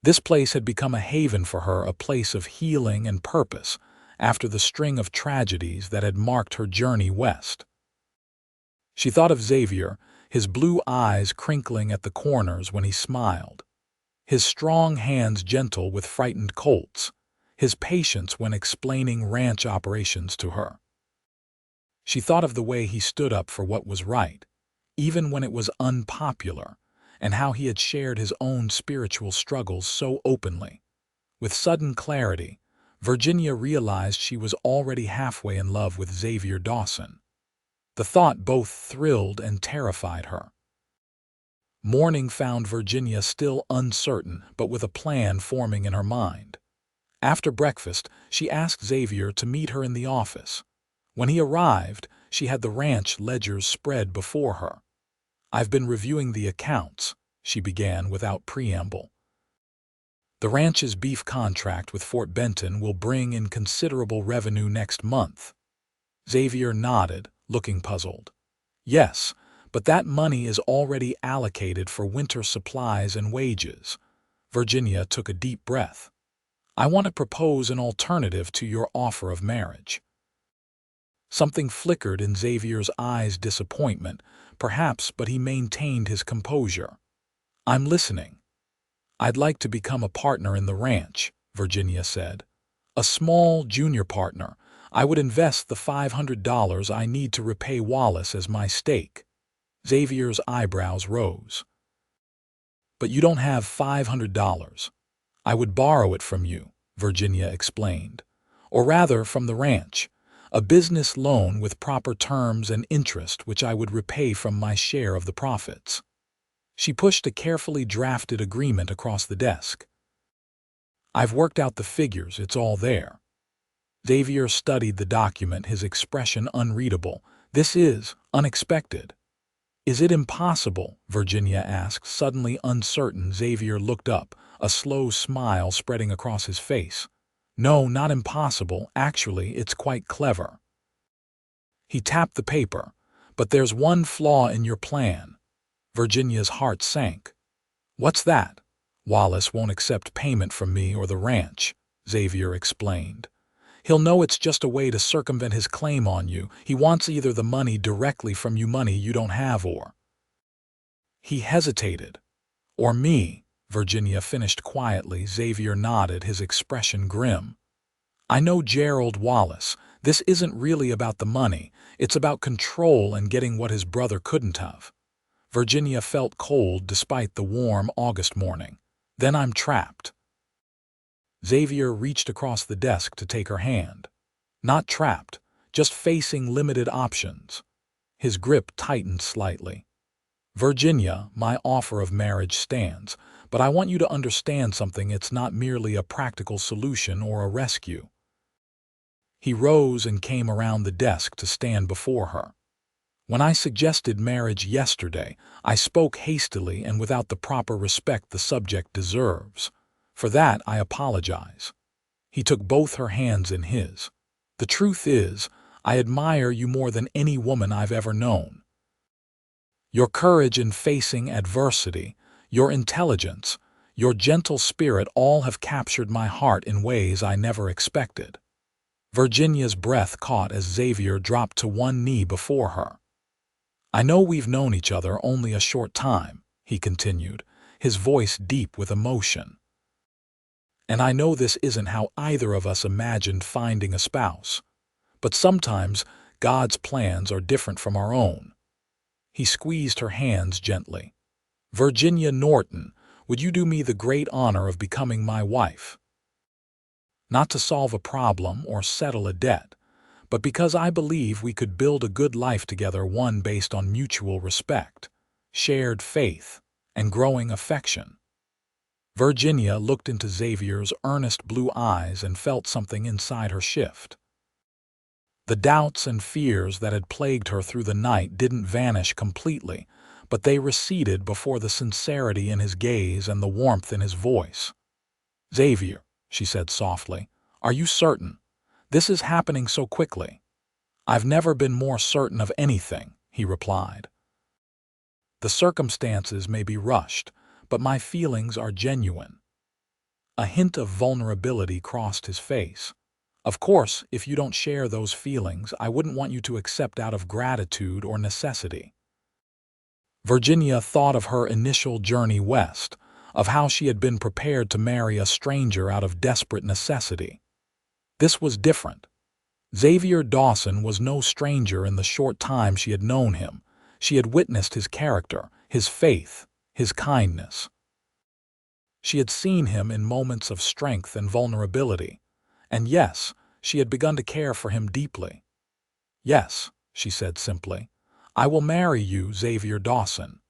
This place had become a haven for her, a place of healing and purpose after the string of tragedies that had marked her journey west. She thought of Xavier, his blue eyes crinkling at the corners when he smiled, his strong hands gentle with frightened colts, his patience when explaining ranch operations to her. She thought of the way he stood up for what was right, even when it was unpopular, and how he had shared his own spiritual struggles so openly. With sudden clarity, Virginia realized she was already halfway in love with Xavier Dawson. The thought both thrilled and terrified her. Morning found Virginia still uncertain, but with a plan forming in her mind. After breakfast, she asked Xavier to meet her in the office. When he arrived, she had the ranch ledgers spread before her. I've been reviewing the accounts, she began without preamble. The ranch's beef contract with Fort Benton will bring in considerable revenue next month. Xavier nodded, looking puzzled. Yes, but that money is already allocated for winter supplies and wages. Virginia took a deep breath. I want to propose an alternative to your offer of marriage. Something flickered in Xavier's eyes, disappointment, perhaps, but he maintained his composure. I'm listening. I'd like to become a partner in the ranch, Virginia said. A small junior partner. I would invest the $500 I need to repay Wallace as my stake. Xavier's eyebrows rose. But you don't have $500. I would borrow it from you, Virginia explained. Or rather, from the ranch. A business loan with proper terms and interest which I would repay from my share of the profits. She pushed a carefully drafted agreement across the desk. I've worked out the figures, it's all there. Xavier studied the document, his expression unreadable. This is unexpected. Is it impossible? Virginia asked, suddenly uncertain. Xavier looked up, a slow smile spreading across his face. No, not impossible. Actually, it's quite clever. He tapped the paper. But there's one flaw in your plan. Virginia's heart sank. What's that? Wallace won't accept payment from me or the ranch, Xavier explained. He'll know it's just a way to circumvent his claim on you. He wants either the money directly from you, money you don't have, or... He hesitated. Or me, Virginia finished quietly. Xavier nodded, his expression grim. I know Gerald Wallace. This isn't really about the money. It's about control and getting what his brother couldn't have. Virginia felt cold despite the warm August morning. Then I'm trapped. Xavier reached across the desk to take her hand. Not trapped, just facing limited options. His grip tightened slightly. Virginia, my offer of marriage stands, but I want you to understand something. It's not merely a practical solution or a rescue. He rose and came around the desk to stand before her. When I suggested marriage yesterday, I spoke hastily and without the proper respect the subject deserves. For that, I apologize. He took both her hands in his. The truth is, I admire you more than any woman I've ever known. Your courage in facing adversity, your intelligence, your gentle spirit all have captured my heart in ways I never expected. Virginia's breath caught as Xavier dropped to one knee before her. I know we've known each other only a short time, he continued, his voice deep with emotion. And I know this isn't how either of us imagined finding a spouse. But sometimes God's plans are different from our own. He squeezed her hands gently. Virginia Norton, would you do me the great honor of becoming my wife? Not to solve a problem or settle a debt, but because I believe we could build a good life together, one based on mutual respect, shared faith, and growing affection. Virginia looked into Xavier's earnest blue eyes and felt something inside her shift. The doubts and fears that had plagued her through the night didn't vanish completely, but they receded before the sincerity in his gaze and the warmth in his voice. Xavier, she said softly, are you certain? This is happening so quickly. I've never been more certain of anything, he replied. The circumstances may be rushed, but my feelings are genuine. A hint of vulnerability crossed his face. Of course, if you don't share those feelings, I wouldn't want you to accept out of gratitude or necessity. Virginia thought of her initial journey west, of how she had been prepared to marry a stranger out of desperate necessity. This was different. Xavier Dawson was no stranger in the short time she had known him. She had witnessed his character, his faith, his kindness. She had seen him in moments of strength and vulnerability. And yes, she had begun to care for him deeply. Yes, she said simply, I will marry you, Xavier Dawson.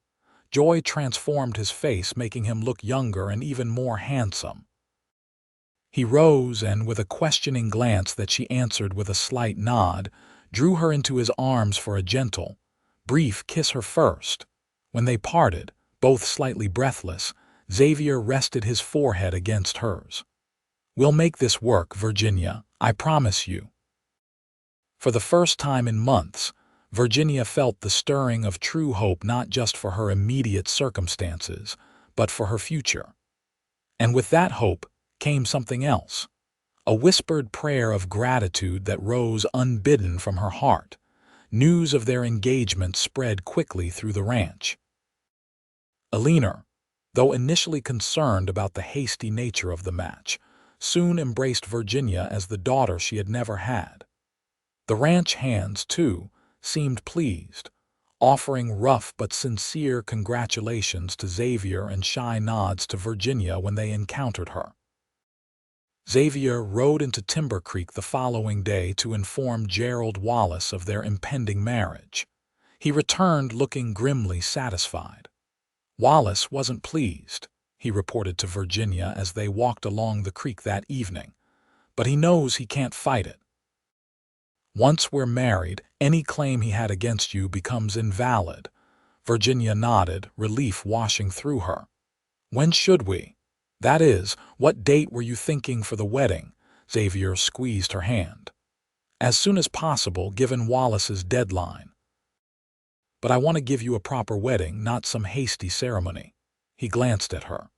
Joy transformed his face, making him look younger and even more handsome. He rose and, with a questioning glance that she answered with a slight nod, drew her into his arms for a gentle, brief kiss her first. When they parted, both slightly breathless, Xavier rested his forehead against hers. We'll make this work, Virginia, I promise you. For the first time in months, Virginia felt the stirring of true hope, not just for her immediate circumstances, but for her future. And with that hope came something else, a whispered prayer of gratitude that rose unbidden from her heart. News of their engagement spread quickly through the ranch. Eleanor, though initially concerned about the hasty nature of the match, soon embraced Virginia as the daughter she had never had. The ranch hands, too, seemed pleased, offering rough but sincere congratulations to Xavier and shy nods to Virginia when they encountered her. Xavier rode into Timber Creek the following day to inform Gerald Wallace of their impending marriage. He returned looking grimly satisfied. Wallace wasn't pleased, he reported to Virginia as they walked along the creek that evening, but he knows he can't fight it. Once we're married, any claim he had against you becomes invalid. Virginia nodded, relief washing through her. When should we? That is, what date were you thinking for the wedding? Xavier squeezed her hand. "As soon as possible, given Wallace's deadline. But I want to give you a proper wedding, not some hasty ceremony." He glanced at her.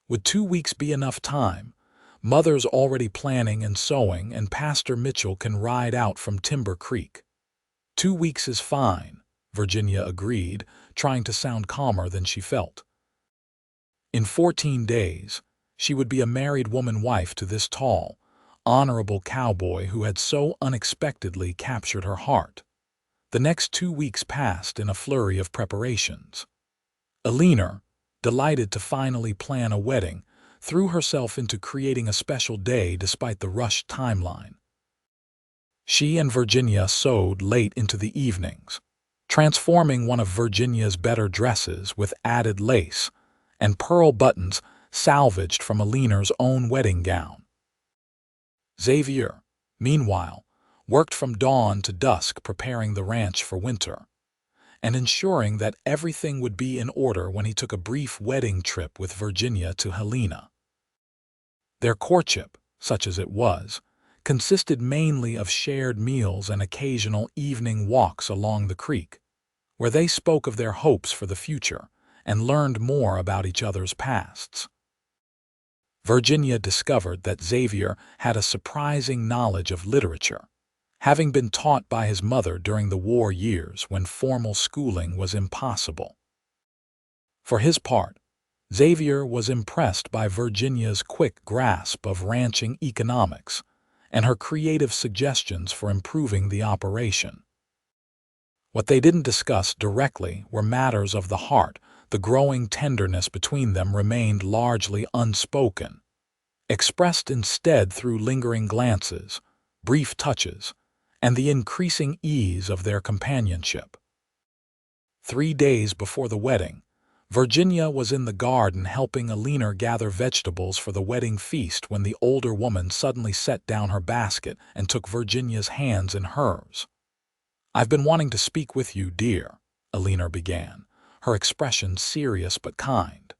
"Would 2 weeks be enough time? Mother's already planning and sewing, and Pastor Mitchell can ride out from Timber Creek." 2 weeks is fine," Virginia agreed, trying to sound calmer than she felt. In 14 days, she would be a married woman wife to this tall, honorable cowboy who had so unexpectedly captured her heart. The next 2 weeks passed in a flurry of preparations. Eleanor, delighted to finally plan a wedding, threw herself into creating a special day despite the rushed timeline. She and Virginia sewed late into the evenings, transforming one of Virginia's better dresses with added lace and pearl buttons salvaged from Eleanor's own wedding gown. Xavier, meanwhile, worked from dawn to dusk preparing the ranch for winter, and ensuring that everything would be in order when he took a brief wedding trip with Virginia to Helena. Their courtship, such as it was, consisted mainly of shared meals and occasional evening walks along the creek, where they spoke of their hopes for the future and learned more about each other's pasts. Virginia discovered that Xavier had a surprising knowledge of literature, having been taught by his mother during the war years when formal schooling was impossible. For his part, Xavier was impressed by Virginia's quick grasp of ranching economics and her creative suggestions for improving the operation. What they didn't discuss directly were matters of the heart. The growing tenderness between them remained largely unspoken, expressed instead through lingering glances, brief touches, and the increasing ease of their companionship. 3 days before the wedding, Virginia was in the garden helping Eleanor gather vegetables for the wedding feast when the older woman suddenly set down her basket and took Virginia's hands in hers. "I've been wanting to speak with you, dear," Eleanor began, her expression serious but kind.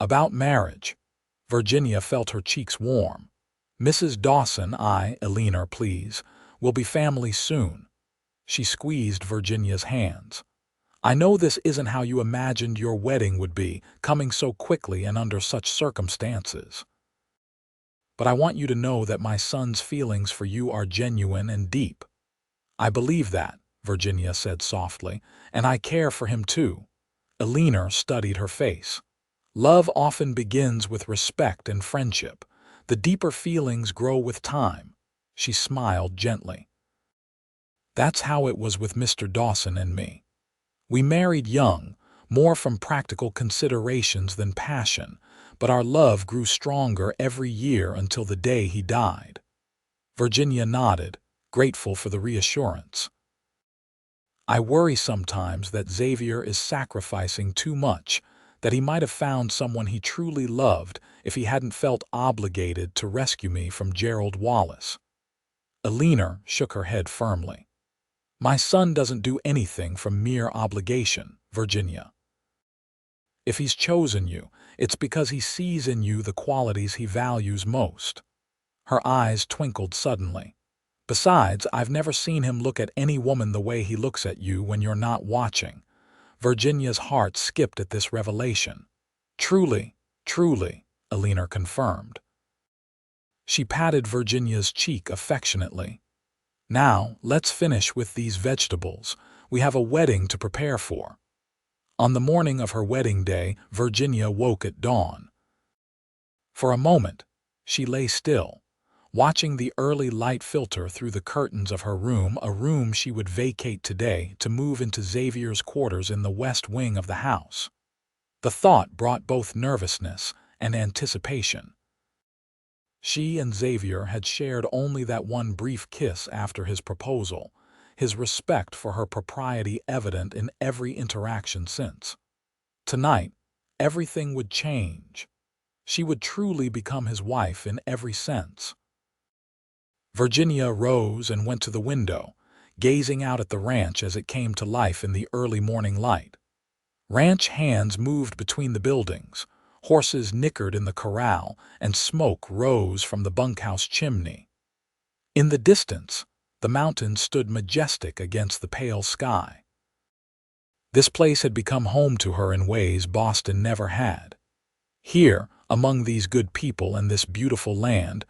"About marriage." Virginia felt her cheeks warm. "Mrs. Dawson, Eleanor, please, will be family soon." She squeezed Virginia's hands. "I know this isn't how you imagined your wedding would be, coming so quickly and under such circumstances. But I want you to know that my son's feelings for you are genuine and deep." "I believe that," Virginia said softly, "and I care for him too." Eleanor studied her face. "Love often begins with respect and friendship. The deeper feelings grow with time." She smiled gently. "That's how it was with Mr. Dawson and me. We married young, more from practical considerations than passion, but our love grew stronger every year until the day he died." Virginia nodded, grateful for the reassurance. "I worry sometimes that Xavier is sacrificing too much, that he might have found someone he truly loved if he hadn't felt obligated to rescue me from Gerald Wallace." Eleanor shook her head firmly. "My son doesn't do anything from mere obligation, Virginia. If he's chosen you, it's because he sees in you the qualities he values most." Her eyes twinkled suddenly. "Besides, I've never seen him look at any woman the way he looks at you when you're not watching." Virginia's heart skipped at this revelation. "Truly, truly," Eleanor confirmed. She patted Virginia's cheek affectionately. "Now, let's finish with these vegetables. We have a wedding to prepare for." On the morning of her wedding day, Virginia woke at dawn. For a moment, she lay still, watching the early light filter through the curtains of her room, a room she would vacate today to move into Xavier's quarters in the west wing of the house. The thought brought both nervousness and anticipation. She and Xavier had shared only that one brief kiss after his proposal, his respect for her propriety evident in every interaction since. Tonight, everything would change. She would truly become his wife in every sense. Virginia rose and went to the window, gazing out at the ranch as it came to life in the early morning light. Ranch hands moved between the buildings, Horses nickered in the corral, and smoke rose from the bunkhouse chimney. In the distance, the mountains stood majestic against the pale sky. This place had become home to her in ways Boston never had. Here, among these good people and this beautiful land,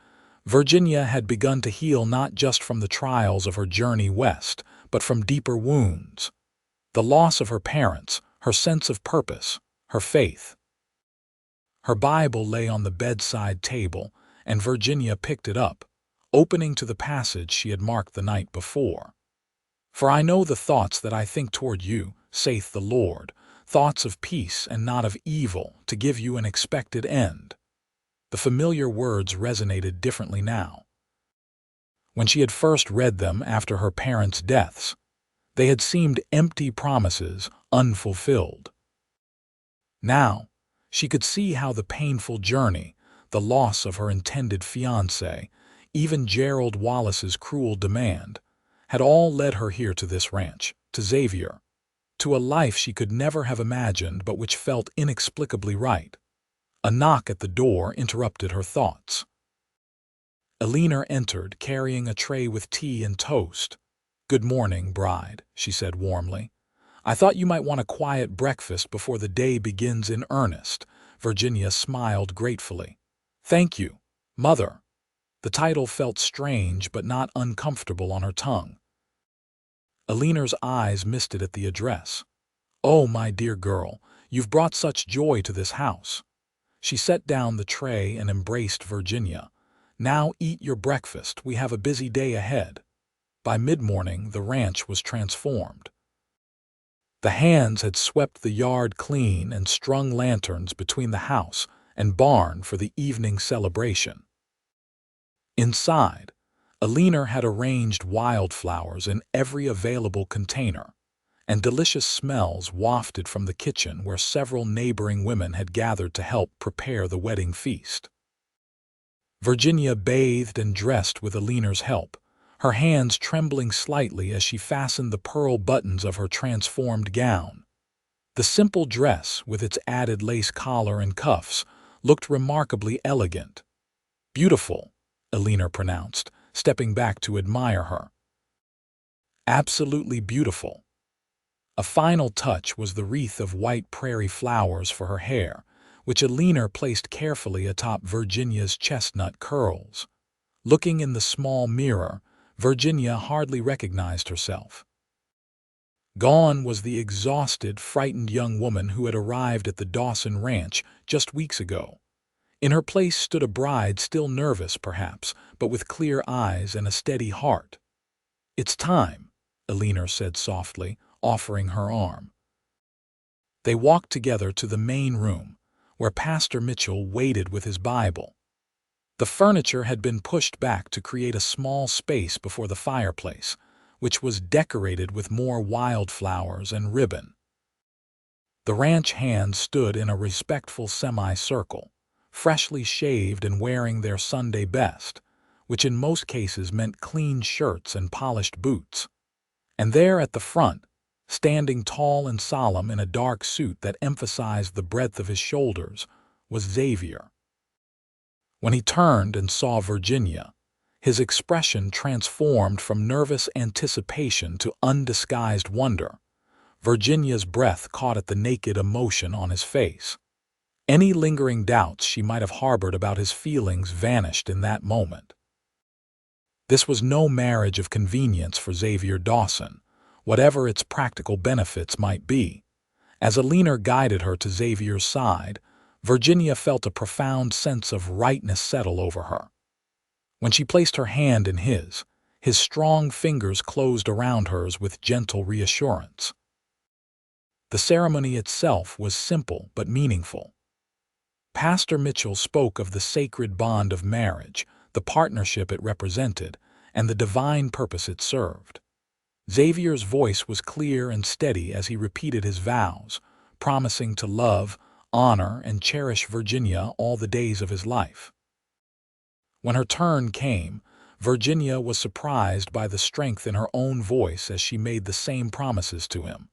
Virginia had begun to heal not just from the trials of her journey west, but from deeper wounds. The loss of her parents, her sense of purpose, her faith. Her Bible lay on the bedside table, and Virginia picked it up, opening to the passage she had marked the night before. "For I know the thoughts that I think toward you, saith the Lord, thoughts of peace and not of evil, to give you an expected end." The familiar words resonated differently now. When she had first read them after her parents' deaths, they had seemed empty promises, unfulfilled. Now, she could see how the painful journey, the loss of her intended fiancé, even Gerald Wallace's cruel demand, had all led her here to this ranch, to Xavier, to a life she could never have imagined but which felt inexplicably right. A knock at the door interrupted her thoughts. Eleanor entered, carrying a tray with tea and toast. "Good morning, bride," she said warmly. "I thought you might want a quiet breakfast before the day begins in earnest." Virginia smiled gratefully. "Thank you, Mother." The title felt strange but not uncomfortable on her tongue. Eleanor's eyes misted at the address. "Oh, my dear girl, you've brought such joy to this house." She set down the tray and embraced Virginia. "Now eat your breakfast, we have a busy day ahead." By mid-morning, the ranch was transformed. The hands had swept the yard clean and strung lanterns between the house and barn for the evening celebration. Inside, Eleanor had arranged wildflowers in every available container, and delicious smells wafted from the kitchen where several neighboring women had gathered to help prepare the wedding feast. Virginia bathed and dressed with Eleanor's help, her hands trembling slightly as she fastened the pearl buttons of her transformed gown. The simple dress, with its added lace collar and cuffs, looked remarkably elegant. "Beautiful," Eleanor pronounced, stepping back to admire her. "Absolutely beautiful." A final touch was the wreath of white prairie flowers for her hair, which Eleanor placed carefully atop Virginia's chestnut curls. Looking in the small mirror, Virginia hardly recognized herself. Gone was the exhausted, frightened young woman who had arrived at the Dawson ranch just weeks ago. In her place stood a bride still nervous, perhaps, but with clear eyes and a steady heart. "It's time," Eleanor said softly, offering her arm. They walked together to the main room, where Pastor Mitchell waited with his Bible. The furniture had been pushed back to create a small space before the fireplace, which was decorated with more wildflowers and ribbon. The ranch hands stood in a respectful semicircle, freshly shaved and wearing their Sunday best, which in most cases meant clean shirts and polished boots. And there at the front, standing tall and solemn in a dark suit that emphasized the breadth of his shoulders, was Xavier. When he turned and saw Virginia, his expression transformed from nervous anticipation to undisguised wonder. Virginia's breath caught at the naked emotion on his face. Any lingering doubts she might have harbored about his feelings vanished in that moment. This was no marriage of convenience for Xavier Dawson, whatever its practical benefits might be. As Eleanor guided her to Xavier's side, Virginia felt a profound sense of rightness settle over her. When she placed her hand in his strong fingers closed around hers with gentle reassurance. The ceremony itself was simple but meaningful. Pastor Mitchell spoke of the sacred bond of marriage, the partnership it represented, and the divine purpose it served. Xavier's voice was clear and steady as he repeated his vows, promising to love, honor, and cherish Virginia all the days of his life. When her turn came, Virginia was surprised by the strength in her own voice as she made the same promises to him.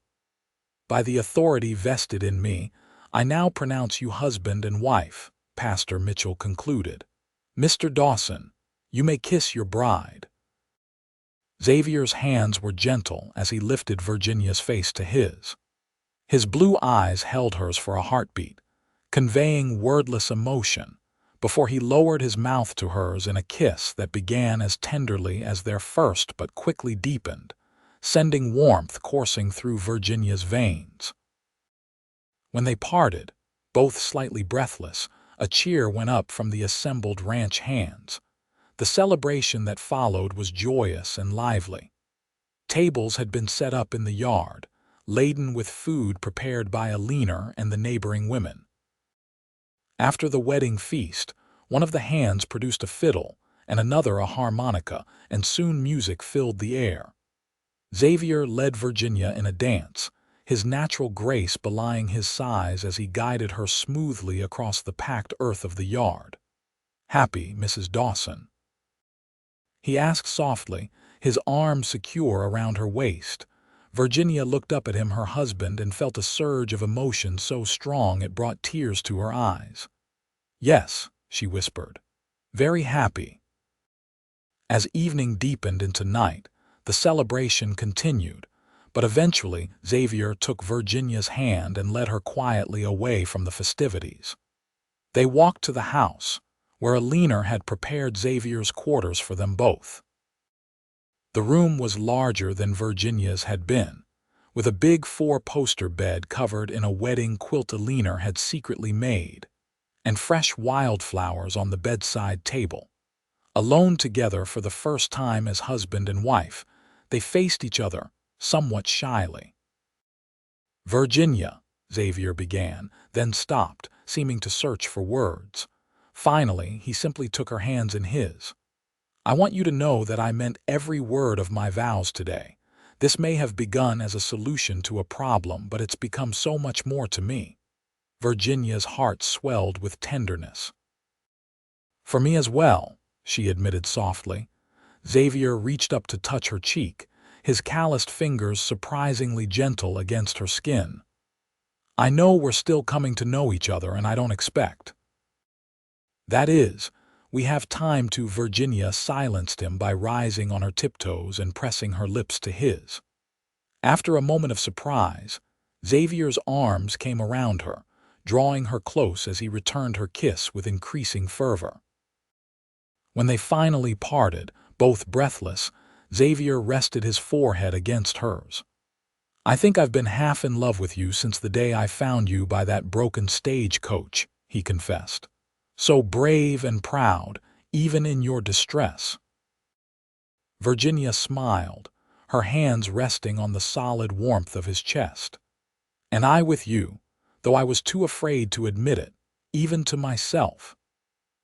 "By the authority vested in me, I now pronounce you husband and wife, Pastor Mitchell concluded. Mr. Dawson, you may kiss your bride. Xavier's hands were gentle as he lifted Virginia's face to his. His blue eyes held hers for a heartbeat, conveying wordless emotion, before he lowered his mouth to hers in a kiss that began as tenderly as their first but quickly deepened, sending warmth coursing through Virginia's veins. When they parted, both slightly breathless, a cheer went up from the assembled ranch hands. The celebration that followed was joyous and lively. Tables had been set up in the yard, laden with food prepared by a leaner and the neighboring women. After the wedding feast, one of the hands produced a fiddle and another a harmonica, and soon music filled the air. Xavier led Virginia in a dance, his natural grace belying his size as he guided her smoothly across the packed earth of the yard. "Happy, Mrs. Dawson?" he asked softly, his arms secure around her waist. Virginia looked up at him, her husband, and felt a surge of emotion so strong it brought tears to her eyes. "Yes," she whispered, "very happy." As evening deepened into night, the celebration continued, but eventually Xavier took Virginia's hand and led her quietly away from the festivities. They walked to the house, where a leaner had prepared Xavier's quarters for them both. The room was larger than Virginia's had been, with a big four-poster bed covered in a wedding quilt a leaner had secretly made, and fresh wildflowers on the bedside table. Alone together for the first time as husband and wife, they faced each other, somewhat shyly. "Virginia," Xavier began, then stopped, seeming to search for words. Finally, he simply took her hands in his. "I want you to know that I meant every word of my vows today. This may have begun as a solution to a problem, but it's become so much more to me." Virginia's heart swelled with tenderness. "For me as well," she admitted softly. Xavier reached up to touch her cheek, his calloused fingers surprisingly gentle against her skin. "I know we're still coming to know each other, and I don't expect. That is, we have time to." Virginia silenced him by rising on her tiptoes and pressing her lips to his. After a moment of surprise, Xavier's arms came around her, drawing her close as he returned her kiss with increasing fervor. When they finally parted, both breathless, Xavier rested his forehead against hers. "I think I've been half in love with you since the day I found you by that broken stagecoach," he confessed. "So brave and proud, even in your distress." Virginia smiled, her hands resting on the solid warmth of his chest. "And I with you, though I was too afraid to admit it, even to myself."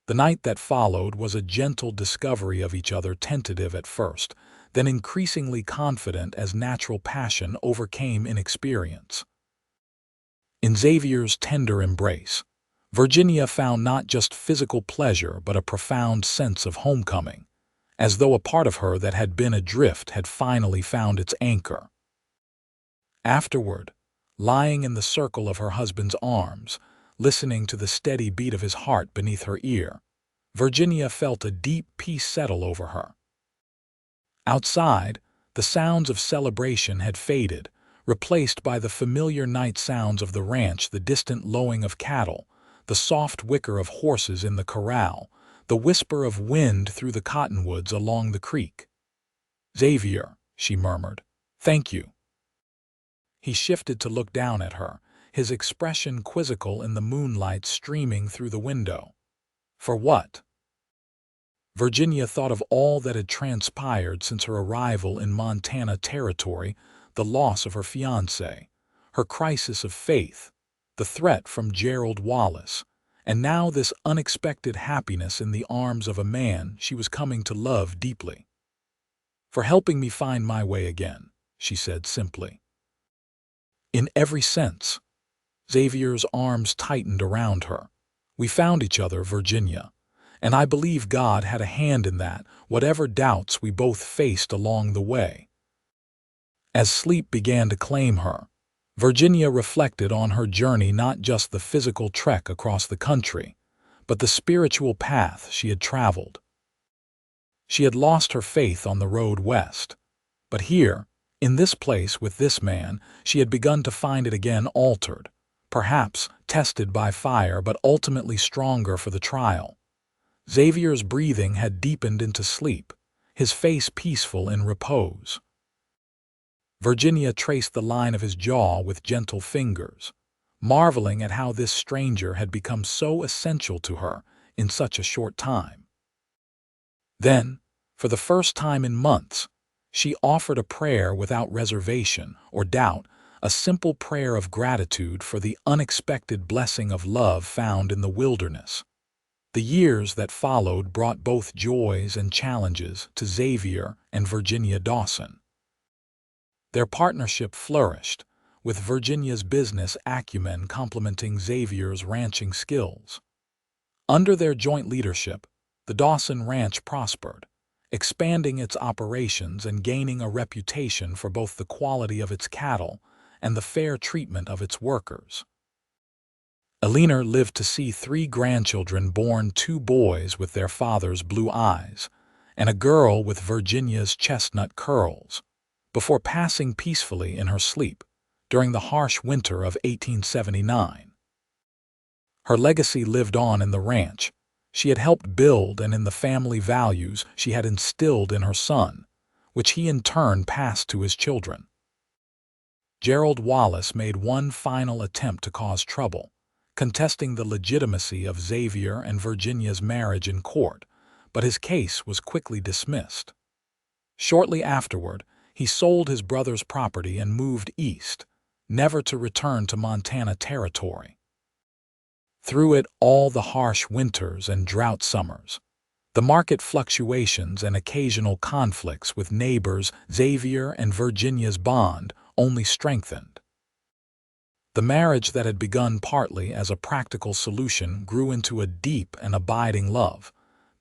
The night that followed was a gentle discovery of each other, tentative at first, then increasingly confident as natural passion overcame inexperience. In Xavier's tender embrace, Virginia found not just physical pleasure but a profound sense of homecoming, as though a part of her that had been adrift had finally found its anchor. Afterward, lying in the circle of her husband's arms, listening to the steady beat of his heart beneath her ear, Virginia felt a deep peace settle over her. Outside, the sounds of celebration had faded, replaced by the familiar night sounds of the ranch, the distant lowing of cattle, the soft whicker of horses in the corral, the whisper of wind through the cottonwoods along the creek. "Xavier," she murmured, "thank you." He shifted to look down at her, his expression quizzical in the moonlight streaming through the window. "For what?" Virginia thought of all that had transpired since her arrival in Montana territory, the loss of her fiancé, her crisis of faith, the threat from Gerald Wallace, and now this unexpected happiness in the arms of a man she was coming to love deeply. "For helping me find my way again," she said simply. "In every sense." Xavier's arms tightened around her. "We found each other, Virginia, and I believe God had a hand in that, whatever doubts we both faced along the way." As sleep began to claim her, Virginia reflected on her journey, not just the physical trek across the country, but the spiritual path she had traveled. She had lost her faith on the road west, but here, in this place with this man, she had begun to find it again, altered, perhaps tested by fire, but ultimately stronger for the trial. Xavier's breathing had deepened into sleep, his face peaceful in repose. Virginia traced the line of his jaw with gentle fingers, marveling at how this stranger had become so essential to her in such a short time. Then, for the first time in months, she offered a prayer without reservation or doubt, a simple prayer of gratitude for the unexpected blessing of love found in the wilderness. The years that followed brought both joys and challenges to Xavier and Virginia Dawson. Their partnership flourished, with Virginia's business acumen complementing Xavier's ranching skills. Under their joint leadership, the Dawson Ranch prospered, expanding its operations and gaining a reputation for both the quality of its cattle and the fair treatment of its workers. Eleanor lived to see 3 grandchildren born, 2 boys with their father's blue eyes, and a girl with Virginia's chestnut curls, before passing peacefully in her sleep during the harsh winter of 1879. Her legacy lived on in the ranch she had helped build and in the family values she had instilled in her son, which he in turn passed to his children. Gerald Wallace made one final attempt to cause trouble, contesting the legitimacy of Xavier and Virginia's marriage in court, but his case was quickly dismissed. Shortly afterward, he sold his brother's property and moved east, never to return to Montana territory. Through it all, the harsh winters and drought summers, the market fluctuations and occasional conflicts with neighbors, Xavier and Virginia's bond only strengthened. The marriage that had begun partly as a practical solution grew into a deep and abiding love,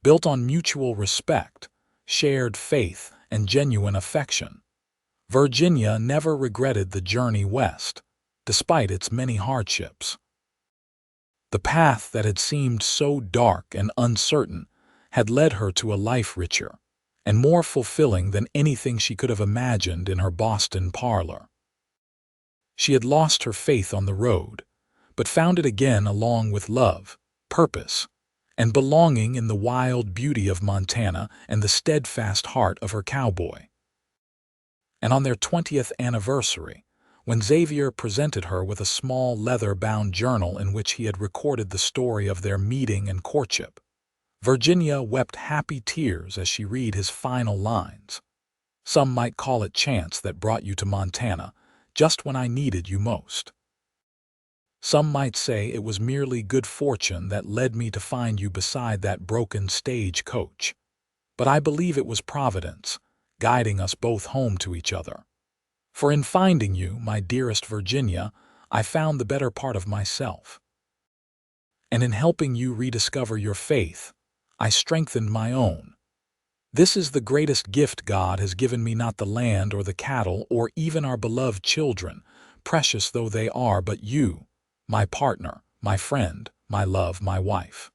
built on mutual respect, shared faith, and genuine affection. Virginia never regretted the journey west, despite its many hardships. The path that had seemed so dark and uncertain had led her to a life richer and more fulfilling than anything she could have imagined in her Boston parlor. She had lost her faith on the road, but found it again along with love, purpose, and belonging in the wild beauty of Montana and the steadfast heart of her cowboy. And on their 20th anniversary, when Xavier presented her with a small leather-bound journal in which he had recorded the story of their meeting and courtship, Virginia wept happy tears as she read his final lines. "Some might call it chance that brought you to Montana, just when I needed you most. Some might say it was merely good fortune that led me to find you beside that broken stage-coach. But I believe it was Providence, guiding us both home to each other. For in finding you, my dearest Virginia, I found the better part of myself. And in helping you rediscover your faith, I strengthened my own. This is the greatest gift God has given me, not the land or the cattle or even our beloved children, precious though they are, but you, my partner, my friend, my love, my wife."